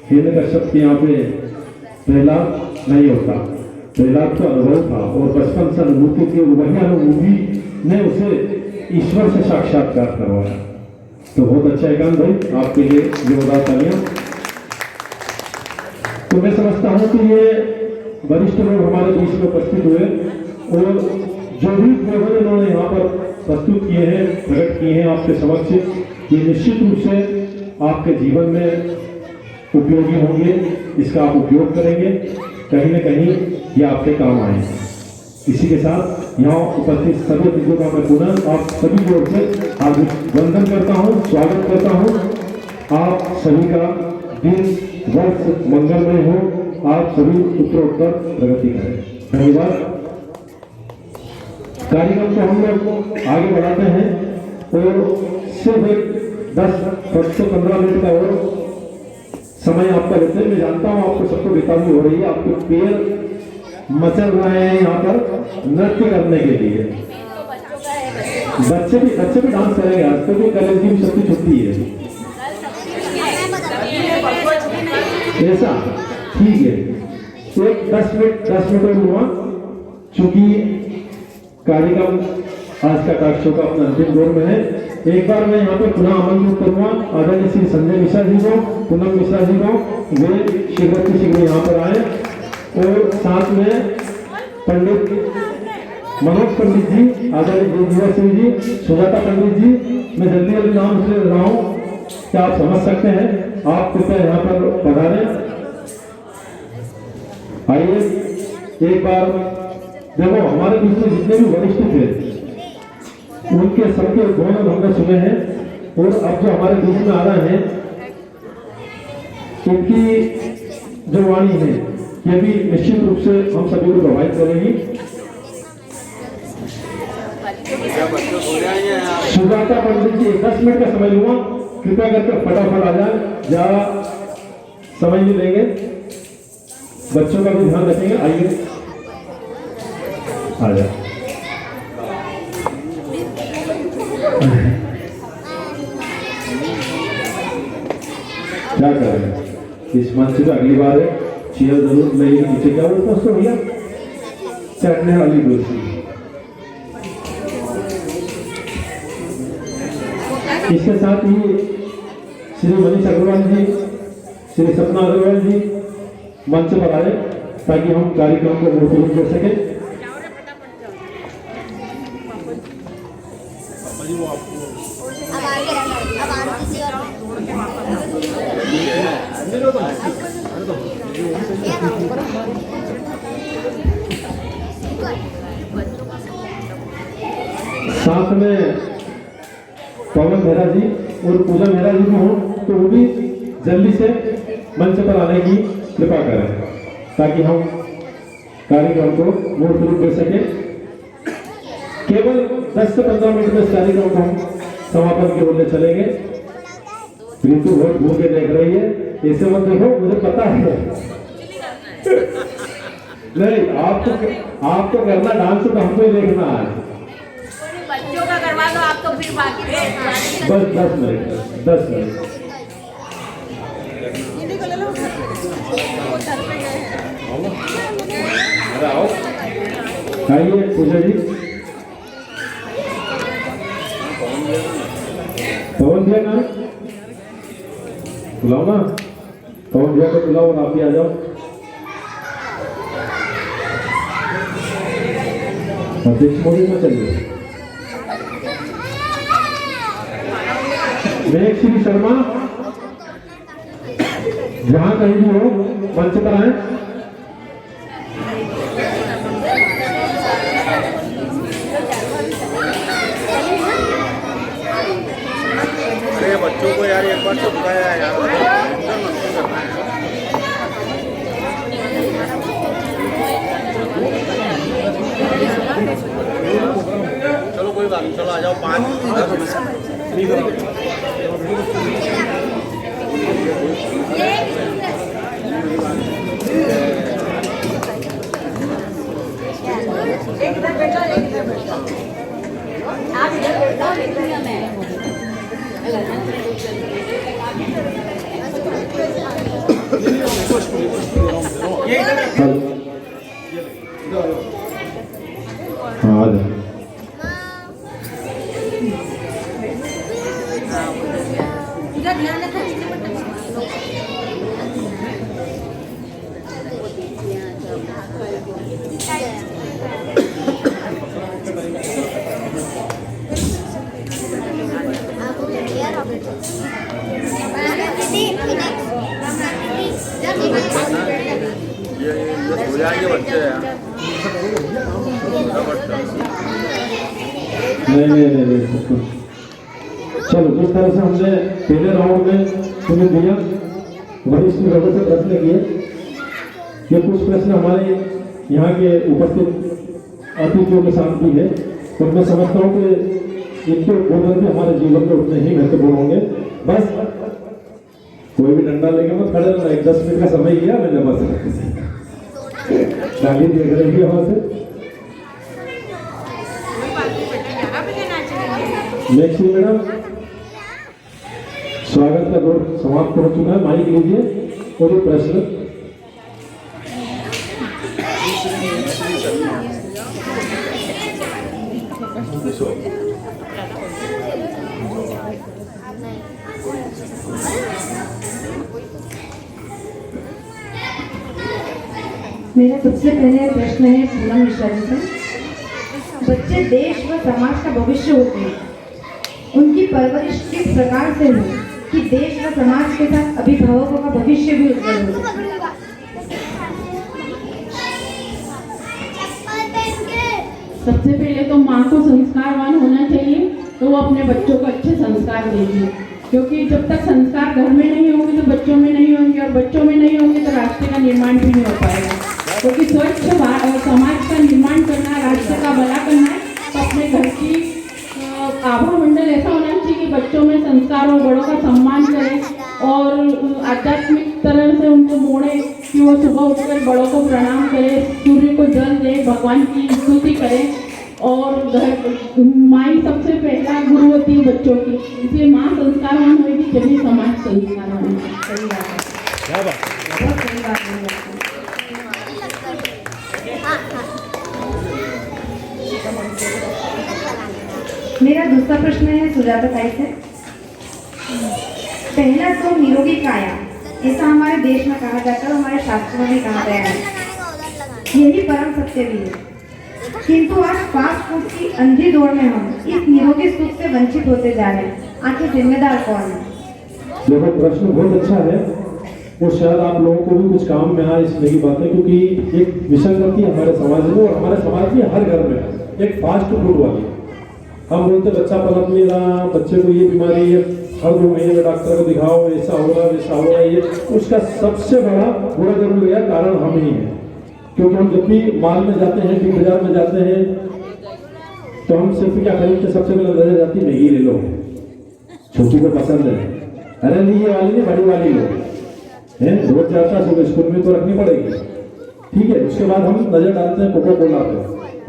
हिरण्य कश्यप के यहाँ पे प्रहलाद नहीं होता। प्रहलाद तो अनुभव था और बचपन से अनुभूति थी, वही अनुभूति ने उसे ईश्वर से साक्षात्कार करवाया। तो बहुत अच्छा है कान भाई, आपके लिए जोरदार तालियां। तो मैं समझता हूँ कि ये वरिष्ठ लोग हमारे बीच में उपस्थित हुए और जो भी प्रबंध इन्होंने यहाँ पर प्रस्तुत किए हैं, प्रकट किए हैं आपके समक्ष, ये निश्चित रूप से आपके जीवन में उपयोगी होंगे। इसका आप उपयोग करेंगे, कहीं न कहीं ये आपके काम आए। इसी के साथ यहाँ उपस्थित सभी चीजों का मैं पुनः आप सभी की ओर से हार्दिक वंदन करता हूँ, स्वागत करता हूँ। आप सभी का दिन वर्ष मंगलमय हो, आप सभी उत्तरोत्तर प्रगति करें। धन्यवाद। कार्यक्रम को हम लोग आगे बढ़ाते हैं और सिर्फ 10 से 15 मिनट का और समय आपका लेते हैं। मैं जानता हूँ आपको सबको बेताबी हो रही है, आपके पैर मचल रहे हैं यहाँ पर नृत्य करने के लिए। बच्चे भी डांस करेंगे आज तो भी कॉलेज की सबकी छुट्टी है ऐसा ठीक है एक 10 मिनट और हुआ चूंकि कार्यक्रम आज का टॉक शो का अपना अंतिम दौर में है एक बार मैं यहाँ पे पुनः आमंत्रित करूंगा आदरणीय श्री संजय मिश्रा जी को पूनम मिश्रा जी को वे शीघ्र यहाँ पर आए और साथ में पंडित मनोज पंडित जी आदरणीय जीवा सिंह जी सुजाता पंडित जी मैं जल्दी नाम इसलिए ले रहा हूँ कि आप समझ सकते हैं आप कृपया यहाँ पर पधारें आइए एक बार देखो हमारे बीच में जितने भी वरिष्ठ थे उनके सबके गुण हमने सुने हैं और अब जो हमारे बीच में आ रहे हैं इनकी जो वाणी है ये भी निश्चित रूप से हम सभी को प्रभावित करेगी सुजाता पंडित जी 10 मिनट का समय लूंगा कृपया करके फटाफट आ जाए ज्यादा समय नहीं लेंगे बच्चों का भी ध्यान रखेंगे आइए आ जाए क्या करें इस मंच पे अगली बार है चेयर जरूर लगेगी नीचे क्या बोलते उसको भैया चढ़ने वाली कुर्सी इसके साथ ही श्री मनीष अग्रवाल जी श्री सपना अग्रवाल जी मंच पर आए ताकि हम कार्यक्रम को मुख्य कर सकें साथ में पवन मेहरा जी और पूजा मेहरा जी भी हों तो वो भी जल्दी से मंच पर आने की कृपा करें ताकि हम कार्यक्रम को मूर्त रूप दे सके केवल 10 से 15 मिनट में इस कार्यक्रम को हम समापन की ओर ले चलेंगे ऋतु बहुत घूम के देख रही है ऐसे मत देखो मुझे पता है नहीं आपको करना डांस तो हमको ही देखना है बच्चों का करवा दो आप तो फिर बाकी बस 10 मिनट आइए पूजा जी पवन भैया ना बुलाओ ना पवन भैया को बुलाओ और आप भी आ जाओ अध्यक्ष मोदी में चलिए मेघ श्री शर्मा जहां कहीं भी हो मंच पर आए बच्चों को यार एक बार चुकाया है यार चलो कोई बात नहीं चलो आ जाओ 5-10 हाँ आ जाओ ध्यान रखना हो जाएंगे बच्चे यार नहीं चलो जिस तरह से हमने पहले राउंड में तुम्हें दिया वरिष्ठ लोगों से प्रश्न किए ये कुछ प्रश्न हमारे यहाँ के उपस्थित अतिथियों के साथ भी है तो मैं समझता हूँ कि इनके बोलने भी हमारे जीवन में उतने ही महत्वपूर्ण होंगे बस कोई भी डंडा लेके मत खड़े रहना 10 मिनट का समय लिया मैंने बस गाली देख रही है वहां से नेक्स्ट मैडम, स्वागत का दौर समाप्त हो चुका है। माइक लीजिए और ये प्रश्न। मेरा सबसे पहले प्रश्न है पूनम मिश्रा जी से। बच्चे देश व समाज का भविष्य होते हैं, उनकी परवरिश किस प्रकार से हो कि देश व समाज के साथ अभिभावकों का भविष्य भी उज्जवल हो? सबसे पहले तो माँ को संस्कारवान होना चाहिए, तो वो अपने बच्चों को अच्छे संस्कार देगी, क्योंकि जब तक संस्कार घर में नहीं होंगे तो बच्चों में नहीं होंगे, और बच्चों में नहीं होंगे तो राष्ट्र का निर्माण भी नहीं हो पाएगा। क्योंकि स्वच्छ समाज का निर्माण करना है, राष्ट्र का भला करना है, तो अपने घर की आभा मंडल ऐसा होना चाहिए कि बच्चों में संस्कार हो, बड़ों का सम्मान करें और आध्यात्मिक तरह से उनको मोड़े कि वो सुबह उठकर बड़ों को प्रणाम करें, सूर्य को जल दे, भगवान की स्तुति करें। और घर माँ ही सबसे पहला गुरु होती है बच्चों की, इसलिए माँ संस्कारवान होगी तभी समाज संस्कारवान होगा। सही बात है, बहुत सही बात है। मेरा दूसरा प्रश्न है सुजाता ताई से। पहला तो निरोगी काया, ऐसा हमारे देश में कहा जाता है, हमारे शास्त्रों में कहा गया है, यही परम सत्य भी है। किंतु आज फास्ट फूड की अंधी दौड़ में हम इस निरोगी सुख से वंचित होते जा रहे हैं। आखिर जिम्मेदार कौन है? देखो, प्रश्न बहुत अच्छा है और शायद आप लोगों को भी कुछ काम में आए इसमें की बात है, क्योंकि एक विसंगति हमारे समाज में और हमारे समाज में हर घर में है, एक फास्ट फूड वाली। हम बोलते बच्चा पलट नहीं रहा, बच्चे को ये बीमारी है, हर 2 महीने में डॉक्टर को दिखाओ, ऐसा होगा वैसा होगा, ये उसका सबसे बड़ा बुरा जरूर है कारण हम ही हैं। क्योंकि हम जब भी माल में जाते हैं, बिग बाजार में जाते हैं, तो हम सिर्फ क्या खरीदते, सबसे पहले नजर जाती है मैगी ले लो, छोटी को पसंद है, अरे नहीं ये वाली नहीं बड़ी वाली लो, है रोज जाता है सुबह स्कूल में तो रखनी पड़ेगी, ठीक है। उसके बाद हम नजर डालते हैं कोको कोला पे,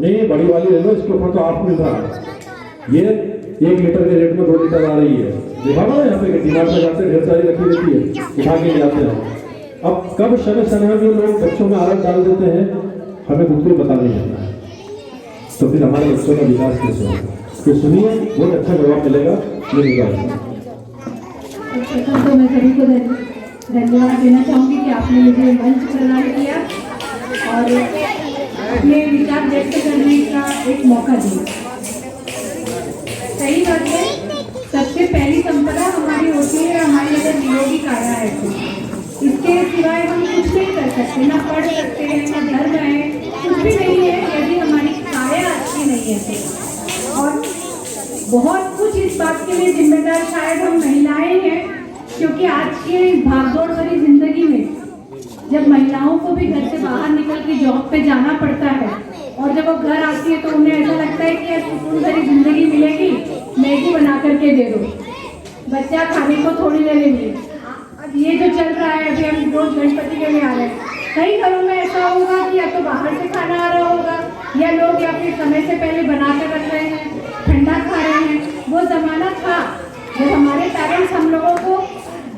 नहीं बड़ी वाली ले लो, इसके ऊपर तो 8 मिल रहा है, ये 1 लीटर के रेट में 2 लीटर आ रही है। देखा ना यहाँ पे डिमांड में जाते ढेर सारी रखी रहती है, उठा के ले आते हैं। अब कब समय समय में लोग बच्चों में आदत डाल देते हैं, हमें खुद को पता नहीं चलता है, तो फिर हमारे बच्चों का विकास कैसे होगा? तो सुनिए, बहुत अच्छा जवाब मिलेगा। तो मैं सभी को धन्यवाद देना चाहूँगी कि आपने मुझे मंच प्रदान किया और अपने विचार व्यक्त करने का एक मौका दिया। सही बात है, सबसे पहली संपदा हमारी होती है हमारी अगर निरोगी काया है तो, इसके सिवाय हम कुछ नहीं कर सकते, ना पढ़ सकते हैं, ना घर जाए, कुछ भी नहीं है यदि हमारी काया अच्छी नहीं है तो। और बहुत कुछ इस बात के लिए जिम्मेदार शायद हम महिलाएं हैं, क्योंकि आज के भागदौड़ भरी जिंदगी में जब महिलाओं को भी घर से बाहर निकल के जॉब पे जाना पड़ता है और जब वो घर आती है तो उन्हें ऐसा लगता है कि सुकून भरी जिंदगी मिलेगी, मैगी बना करके दे दो, बच्चा खाने को थोड़ी देर लेंगे। अब ये जो चल रहा है, अभी हम रोज गणपति के लिए आ रहे हैं, कई घरों में ऐसा होगा कि या तो बाहर से खाना आ रहा होगा या लोग या फिर समय से पहले बना कर रख रहे हैं, ठंडा खा रहे हैं। वो जमाना था जब हमारे पेरेंट्स हम लोगों को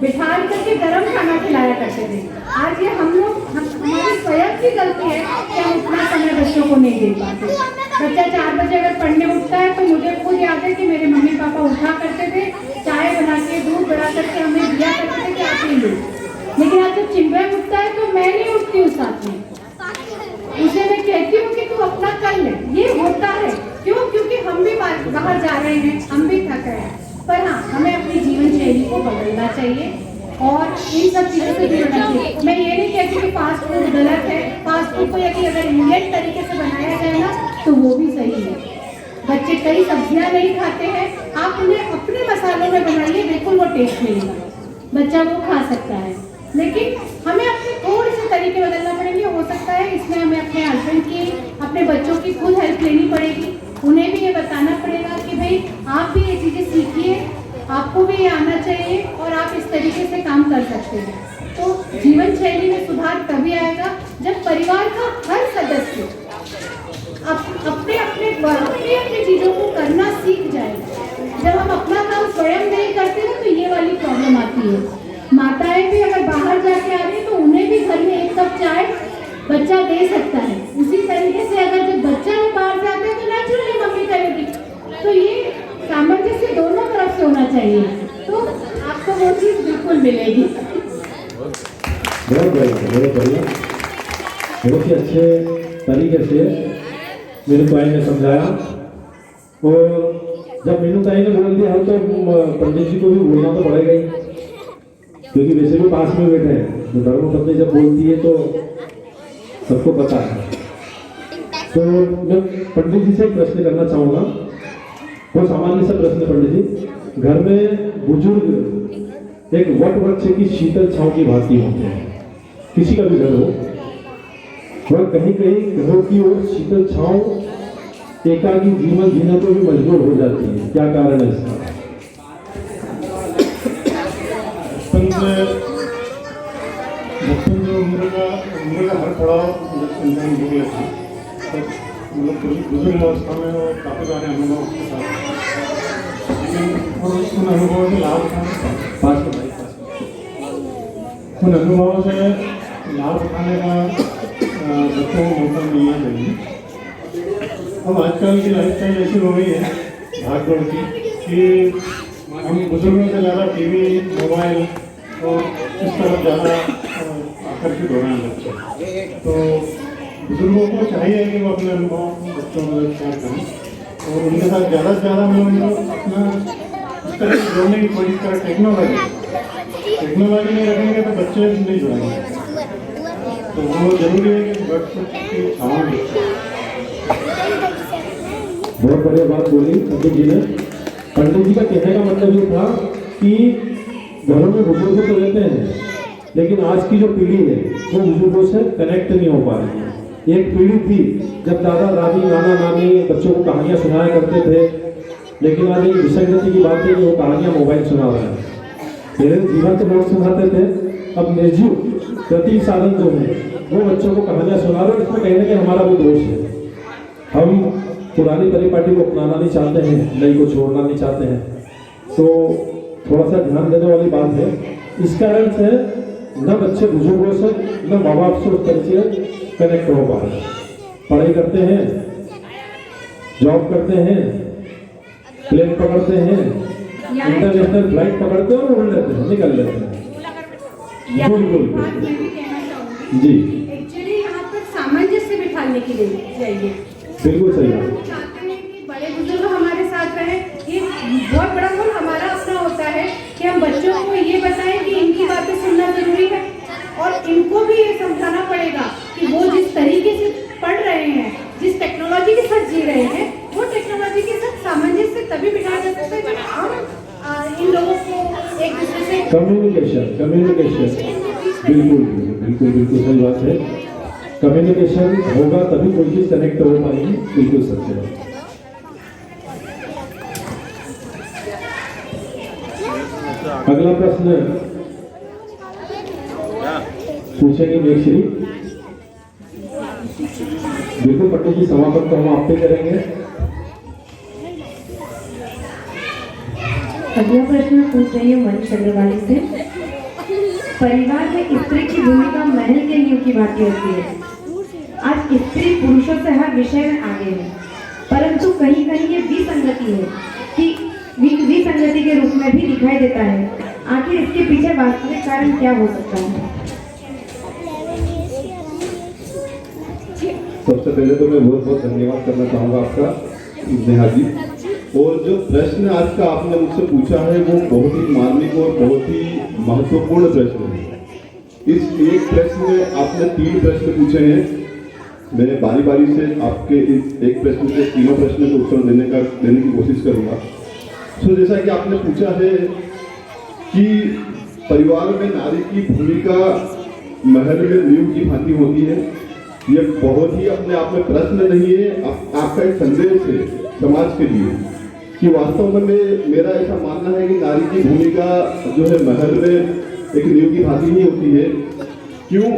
बिठा करके गर्म खाना खिलाया करते थे। आज ये हमारी स्वयं की गलती है कि हम उतना समय बच्चों को नहीं दे पाते। बच्चा 4 बजे अगर पढ़ने उठता है तो मुझे खुद याद है कि मेरे मम्मी पापा उठा करते थे, चाय बना के दूध बना करके हमें दिया करते थे कि आप ही लो। लेकिन आज जब चिंबे उठता है तो मैं नहीं उठती उस साथ में, उसे मैं कहती हूँ कि तू अपना कर ले। ये होता है क्यों? क्योंकि हम भी बाहर जा रहे हैं, हम भी थक रहे हैं। पर हाँ, हमें अपनी जीवन शैली को बदलना चाहिए और इन सब चीज़ों से जुड़ना चाहिए। मैं ये नहीं कहती कि फास्ट फूड गलत है, फास्ट फूड को यदि अगर इंडियन तरीके से बनाया जाए ना तो वो भी सही है। बच्चे कई सब्जियां नहीं खाते हैं, आप उन्हें अपने मसालों में बनाइए, बिल्कुल वो टेस्ट मिलेगा, बच्चा वो खा सकता है। लेकिन हमें अपने थोड़े से तरीके बदलना पड़ेंगे। हो सकता है इसमें हमें अपने हस्बैंड की, अपने बच्चों की खुद हेल्प लेनी पड़ेगी। उन्हें भी ये बताना पड़ेगा कि भाई आप भी ये चीज़ें सीखिए, आपको भी ये आना चाहिए और आप इस तरीके से काम कर सकते हैं। तो जीवन शैली में सुधार तभी आएगा जब परिवार का हर सदस्य अपने अपने चीज़ों को करना सीख जाएगा। जब कमाती है। माताएं भी अगर बाहर जाके आ रही है तो उन्हें भी घर में एक कप चाय बच्चा दे सकता है। उसी तरीके से अगर जब बच्चा भी बाहर जाता है तो नेचुरली मम्मी करेगी। तो ये सामंजस्य दोनों तरफ से होना चाहिए, तो आपको वो चीज़ बिल्कुल मिलेगी। बहुत बढ़िया, बहुत बढ़िया, बहुत ही अच्छे तरीके से मेरे ताई ने समझाया। और जब मीनू ताई ने बोल दिया तो पंडित जी को भी बोलना तो पड़ेगा ही, क्योंकि वैसे भी पास में बैठे हैं। तो धर्म पत्नी जब बोलती है तो सबको पता है। तो मैं पंडित जी से एक प्रश्न करना चाहूँगा, वो सामान्य सा प्रश्न। पंडित जी, घर में बुजुर्ग एक वट वृक्ष की शीतल छांव की भांति होते हैं, किसी का भी घर हो, वह कहीं कहीं घरों की ओर शीतल छांव एकाकी जीवन जीने को भी मजबूर हो जाती है। क्या कारण है इसका? बचपन जो उम्र का हर पड़ाव इंसान भोग लेता है, तो मतलब बुजुर्ग अवस्था में वो काफ़ी सारे अनुभव उसके साथ, लेकिन उन अनुभवों से लाभ उन अनुभवों से लाभ उठाने का बच्चों को मौका मिलना चाहिए। अब आजकल की लाइफस्टाइल ऐसी हो गई है भागदौड़ की कि हम बुजुर्गों से ज़्यादा टीवी, मोबाइल और इस तरफ ज़्यादा आकर्षित हो रहे हैं बच्चे। तो बुजुर्गों को चाहिए कि वो अपने अनुभव बच्चों को शेयर करें और उनके साथ ज़्यादा से ज़्यादा हम लोग अपना इस तरह से जोड़ने की कोशिश करें। टेक्नोलॉजी नहीं रखेंगे तो बच्चे नहीं जुड़ेंगे, तो वो जरूरी है कि बच्चों की छाँव। बहुत बढ़िया बात बोली पंडित जी ने। पंडित जी का कहने का मतलब ये था कि घरों में बुजुर्ग तो रहते हैं, लेकिन आज की जो पीढ़ी है वो बुजुर्गों से कनेक्ट नहीं हो पा रही है। एक पीढ़ी थी जब दादा दादी, नाना नानी बच्चों को कहानियाँ सुनाया करते थे, लेकिन आज एक विसंगति की बात है कि वो कहानियाँ मोबाइल सुना रहे हैं। पहले जीवन तो लोग सुनाते थे, अब निर्जीव प्रतीक साधन जो है वो बच्चों को कहानियाँ सुना रहे हैं। इसमें कहीं ना कहीं हमारा भी दोष है। हम पुरानी परिपाटी को अपनाना नहीं चाहते हैं, नई को छोड़ना नहीं चाहते हैं, तो थोड़ा सा ध्यान देने वाली बात है। इस कारण से न बच्चे बुजुर्गों से, न माँ बाप से उस तरह से कनेक्ट हो पा रहे हैं। पढ़ाई करते हैं, जॉब करते हैं, प्लेन पकड़ते हैं, इंटरनेशनल फ्लाइट पकड़ते हैं और उड़ लेते हैं, निकल लेते हैं। बिल्कुल जी, एक्चुअली यहाँ पर सामंजस्य बिठाने के लिए चाहिए। बिल्कुल सही बात। हम चाहते हैं कि बड़े बुजुर्ग हमारे साथ रहें। ये बहुत बड़ा रोल हमारा अपना होता है कि हम बच्चों को ये बताएं कि इनकी बातें सुनना जरूरी है, और इनको भी ये समझाना पड़ेगा कि वो जिस तरीके से पढ़ रहे हैं, जिस टेक्नोलॉजी के साथ जी रहे हैं, वो टेक्नोलॉजी के साथ सामंजस्य तभी बिठाया जा सकता है जब हम इन लोगों को एक दूसरे से कम्युनिकेशन बिल्कुल बिल्कुल बिल्कुल सही बात है। कम्युनिकेशन होगा तभी कोई चीज कनेक्ट हो पाएगी। बिल्कुल सच है। अगला प्रश्न पूछेंगे मेघश्री। बिल्कुल पंडित जी, समापन तो हम आप पे करेंगे। अगला प्रश्न पूछ रही है मनीष अग्रवाली से। परिवार में स्त्री की भूमिका महल के नींव की भांति होती है। आज स्त्री पुरुषों से हर विषय में आगे है, परंतु कहीं कहीं ये विसंगति है कि विसंगति के रूप में भी दिखाई देता है। आखिर इसके पीछे वास्तविक कारण क्या हो सकता है? सबसे पहले तो मैं बहुत बहुत धन्यवाद करना चाहूँगा आपका नेहा जी। और जो प्रश्न आज का आपने मुझसे पूछा है वो बहुत ही मार्मिक और बहुत ही महत्वपूर्ण प्रश्न है। इस एक प्रश्न में आपने 3 प्रश्न पूछे हैं। मैं बारी बारी से आपके इस एक प्रश्न से तीनों प्रश्न को उत्तर देने की कोशिश करूँगा। तो जैसा कि आपने पूछा है कि परिवार में नारी की भूमिका महल में नींव की भांति होती है, ये बहुत ही अपने आप में प्रश्न नहीं है, आपका एक संदेश है समाज के लिए कि वास्तव में मेरा ऐसा मानना है कि नारी की भूमिका जो है महल में एक नींव की भांति ही होती है। क्यों?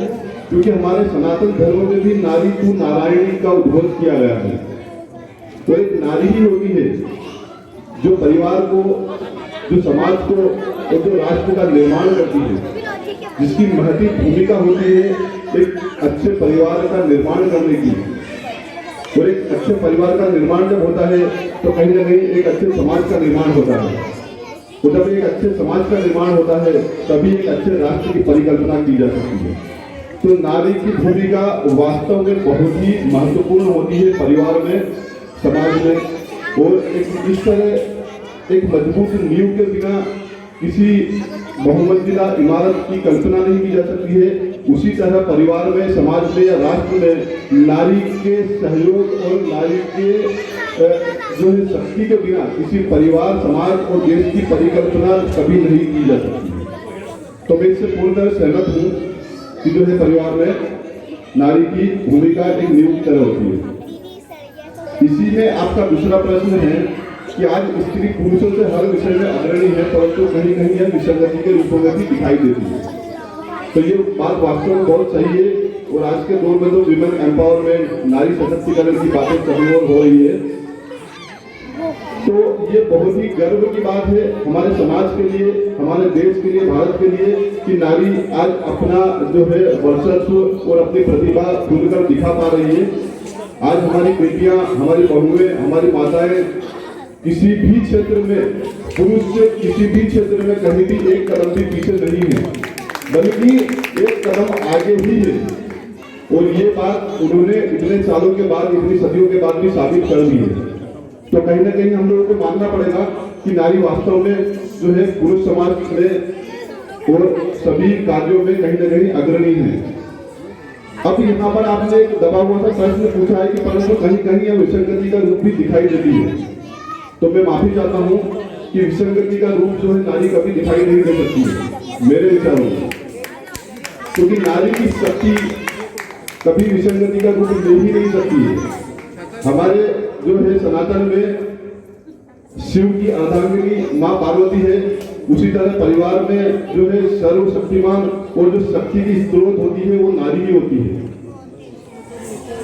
क्योंकि हमारे सनातन धर्म में भी नारी तू नारायणी का उद्घोष किया गया है। तो एक नारी ही होती है जो परिवार को जो समाज को और जो राष्ट्र का निर्माण करती है, जिसकी महती भूमिका होती है एक अच्छे परिवार का निर्माण करने की। और एक अच्छे परिवार का निर्माण जब होता है तो कहीं ना कहीं एक अच्छे समाज का निर्माण होता है। तो जब एक अच्छे समाज का निर्माण होता है तभी एक अच्छे राष्ट्र की परिकल्पना की जा सकती है। तो नारी की भूमिका वास्तव में बहुत ही महत्वपूर्ण होती है परिवार में, समाज में। और एक इस तरह एक मजबूत नींव के बिना किसी बहुमंजिला इमारत की कल्पना नहीं की जा सकती है। उसी तरह परिवार में, समाज में या राष्ट्र में नारी के सहयोग और नारी के जो है शक्ति के बिना किसी परिवार, समाज और देश की परिकल्पना कभी नहीं की जा सकती। तो मैं इससे पूर्णतः सहमत हूँ कि जो है परिवार में नारी की भूमिका एक नींव की तरह होती है। इसी में आपका दूसरा प्रश्न है कि आज स्त्री पुरुषों से हर विषय में अग्रणी है, परंतु कहीं कहीं यह विसंगति के रूपों में भी दिखाई देती है। तो ये बात वास्तव में बहुत सही है। और आज के दौर में जो विमेन एम्पावरमेंट, नारी सशक्तिकरण की बातें चारों ओर हो रही है, तो ये बहुत ही गर्व की बात है हमारे समाज के लिए, हमारे देश के लिए, भारत के लिए कि नारी आज अपना जो है वर्चस्व और अपनी प्रतिभा खुलकर दिखा पा रही है। आज हमारी बेटियां, हमारी बहुएं, हमारी माताएं किसी भी क्षेत्र में पुरुष से किसी भी क्षेत्र में कहीं भी एक कदम भी पीछे नहीं है, बल्कि एक कदम आगे ही है। और ये बात उन्होंने इतने सालों के बाद, इतनी सदियों के बाद भी साबित कर दी है। तो कहीं ना कहीं हम लोगों को मानना पड़ेगा कि नारी वास्तव में जो है पुरुष समाज में और सभी कार्यों में कहीं ना कहीं अग्रणी है। अब यहाँ पर आपने एक दबा हुआ सा प्रश्न पूछा है कि परंतु कहीं कहीं यह विसंगति का रूप भी दिखाई देती है। तो मैं माफी चाहता हूँ कि विसंगति का रूप जो है नारी कभी दिखाई नहीं दे सकती है मेरे विचारों में, क्योंकि नारी की शक्ति कभी विसंगति का रूप ले ही नहीं सकती है। हमारे जो है सनातन में शिव की अर्धांगिनी माँ पार्वती है, उसी तरह परिवार में जो है सर्वशक्तिमान और जो शक्ति की स्रोत होती है वो नारी ही होती है।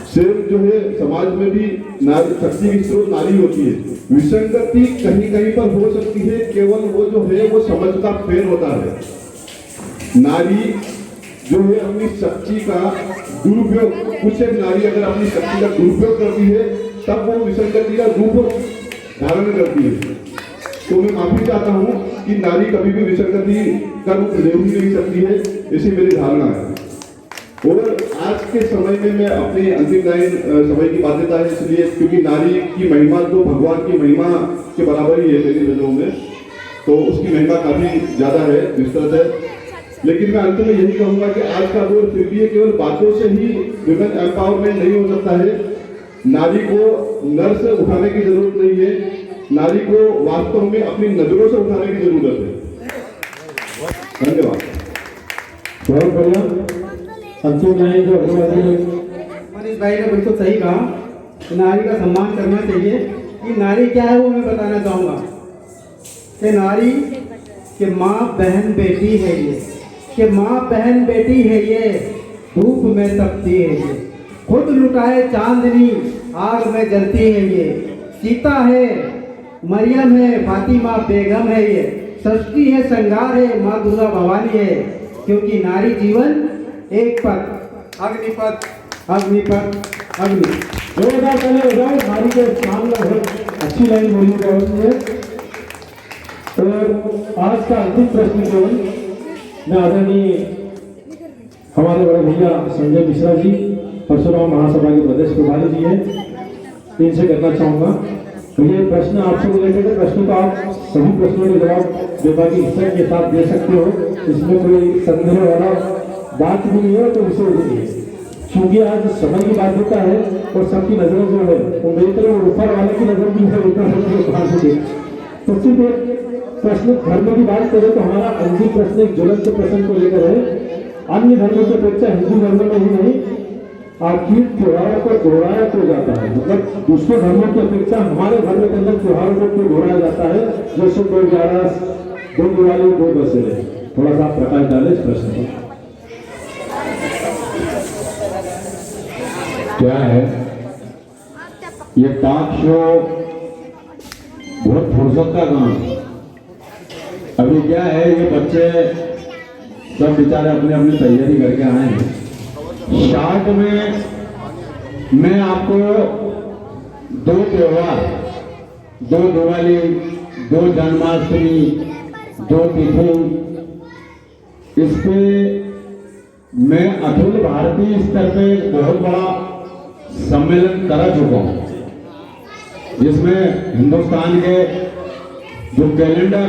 सिर्फ जो है समाज में भी नारी शक्ति की स्रोत नारी होती है। विसंगति कहीं कहीं पर हो सकती है, केवल वो जो है वो समझ का फेर होता है। नारी जो है अपनी शक्ति का दुरुपयोग, कुछ एक नारी अगर अपनी शक्ति का दुरुपयोग करती है तब वो विसंगति का रूप धारण करती है। तो मैं माफी चाहता हूँ कि नारी कभी भी विसंगति का रूप ले ही नहीं सकती है, ऐसी मेरी धारणा है। और आज के समय में मैं अपनी अंतिम लाइन समय की बाध्यता है इसलिए, क्योंकि नारी की महिमा तो भगवान की महिमा के बराबर ही है मेरी नजरों में, तो उसकी महिमा काफी ज्यादा है, विस्तृत है। लेकिन मैं अंत में यही कहूंगा कि आज का दौर फिर भी केवल बातों से ही विमेन एम्पावरमेंट नहीं हो सकता है। नारी को नर से उठाने की जरूरत नहीं है, नारी को वास्तव में अपनी नजरों से उठाने की जरूरत है। धन्यवाद। बहुत बढ़िया। अंतिम लाइन जो मनीष भाई ने बिल्कुल सही कहा कि नारी का सम्मान करना चाहिए। कि नारी क्या है वो मैं बताना चाहूँगा कि नारी कि माँ बहन बेटी है ये, कि माँ बहन बेटी है ये, धूप में तपती है ये, खुद लुटाए चांदनी आग में जलती है ये, सीता है, मरियम है, फातिमा बेगम है ये, सृष्टि है, श्रृंगार है, माँ दुर्गा भवानी है। क्योंकि नारी जीवन एक पथ, अग्निपथ, अग्निपथ, अग्नि। जोरदार पहले हो जाए। नारी के स्थान में बहुत अच्छी लाइन बोली है। और आज का अंतिम प्रश्न जो मैं आदरणीय हमारे बड़े भैया संजय मिश्रा जी, परशुराम महासभा के प्रदेश प्रभारी जी हैं, इनसे करना चाहूँगा। तो ये प्रश्न आपसे रिलेटेड है। प्रश्न तो आप सभी प्रश्नों के जवाब विभागीय हिस्से के साथ दे सकते हो, इसमें कोई संदेह वाला बात भी नहीं है, तो विषय भी नहीं है। क्योंकि आज समय की बाध्यता है और सबकी नजरें जो है वो मेरी तरह ऊपर वाले की नजर भी है, तो सिर्फ एक प्रश्न धर्म की बात करें तो हमारा अंतिम प्रश्न एक ज्वलंत प्रश्न को लेकर है। अन्य धर्मों की अपेक्षा हिंदू धर्म में ही नहीं, आखिर त्योहारों को दोहराया क्यों जाता है? मतलब दूसरे धर्मों की अपेक्षा हमारे धर्म के अंदर त्योहारों को क्यों दोहराया जाता है? जैसे 2 ग्यारस, 2 दिवाली, 2 दशहरे। थोड़ा सा प्रकाश डाले इस प्रश्न पर। क्या है ये टॉक शो बहुत फुर्सत का काम है। अभी क्या है, ये बच्चे सब बेचारे अपनी अपनी तैयारी करके आए हैं। शार्ट में मैं आपको 2 त्योहार, 2 दिवाली, 2 जन्माष्टमी, 2 तिथि, इस पे मैं अखिल भारतीय स्तर पे एक बहुत बड़ा सम्मेलन करा चुका हूँ, जिसमें हिंदुस्तान के जो कैलेंडर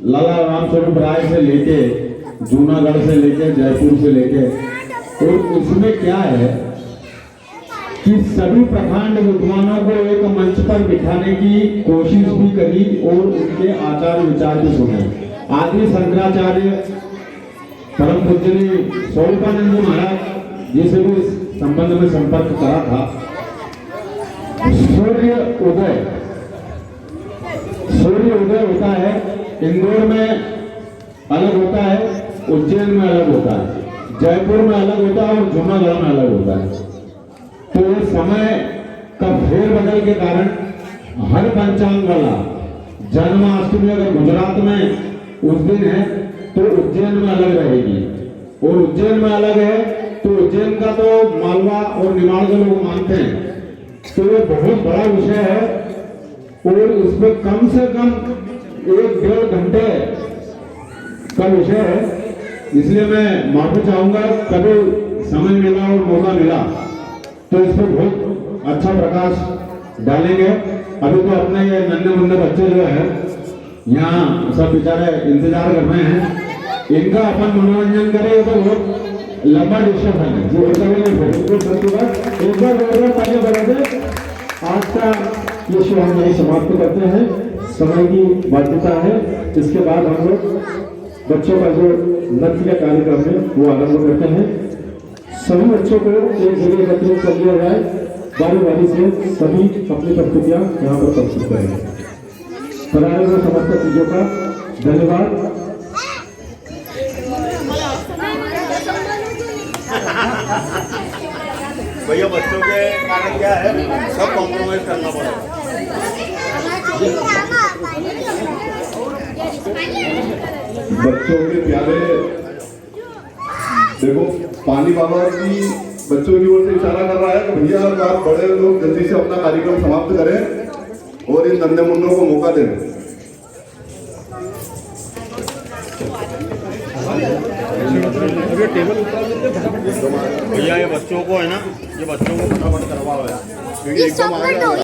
लाला रामस्वरूप राय से लेके, जूनागढ़ से लेके, जयपुर से लेके, और इसमें क्या है कि सभी प्रखंड विद्वानों को एक मंच पर बिठाने की कोशिश भी करी और उनके आचार विचार भी सुने। आदि शंकराचार्य परम पूज्य स्वरूपानंद जी महाराज जी से भी इस संबंध में संपर्क करा था। सूर्य उदय होता है, इंदौर में अलग होता है, उज्जैन में अलग होता है, जयपुर में अलग होता है और जूनागढ़ में अलग होता है। तो इस समय का फेरबदल के कारण हर पंचांग वाला जन्माष्टमी अगर गुजरात में उस दिन है तो उज्जैन में अलग रहेगी, और उज्जैन में अलग है तो उज्जैन का तो मालवा और निमाड़ के लोग मानते हैं। तो ये बहुत बड़ा विषय है और इसमें कम से कम 1-1.5 घंटे का विषय है। इसलिए मैं माफी चाहूंगा, कभी समय मिला और मौका मिला तो इस पर बहुत अच्छा प्रकाश डालेंगे। अभी तो अपने ये नन्हे मुन्ने बच्चे जो है यहाँ सब बेचारे इंतजार कर रहे हैं, इनका अपन मनोरंजन करें तो बहुत लंबा डिस्कशन है जो एक बार आगे बढ़े। आज का ये शो हम यही समाप्त करते हैं, समय की बाध्यता है। इसके बाद हम लोग बच्चों का जो नृत्य का कार्यक्रम है वो आरंभ करते हैं। सभी बच्चों को एक जगह एकत्रित कर लिया जाए, बारी बारी से सभी अपनी प्रस्तुतियां यहाँ पर प्रस्तुत करेंगे। बनाए हुए समस्त चीजों का धन्यवाद। भैया बच्चों के कारण क्या है, सब कॉम्प्रोमाइज करना पड़ेगा। बच्चों के प्यारे देखो, पानी बाबा की बच्चों की ओर से इशारा कर रहा है कि भैया और आप बड़े लोग जल्दी से अपना कार्यक्रम समाप्त करें और इन नन्हे मुन्नों को मौका दें। भैया ये बच्चों को है ना, ये बच्चों को फटाफट करवा लो यार, क्योंकि एकदम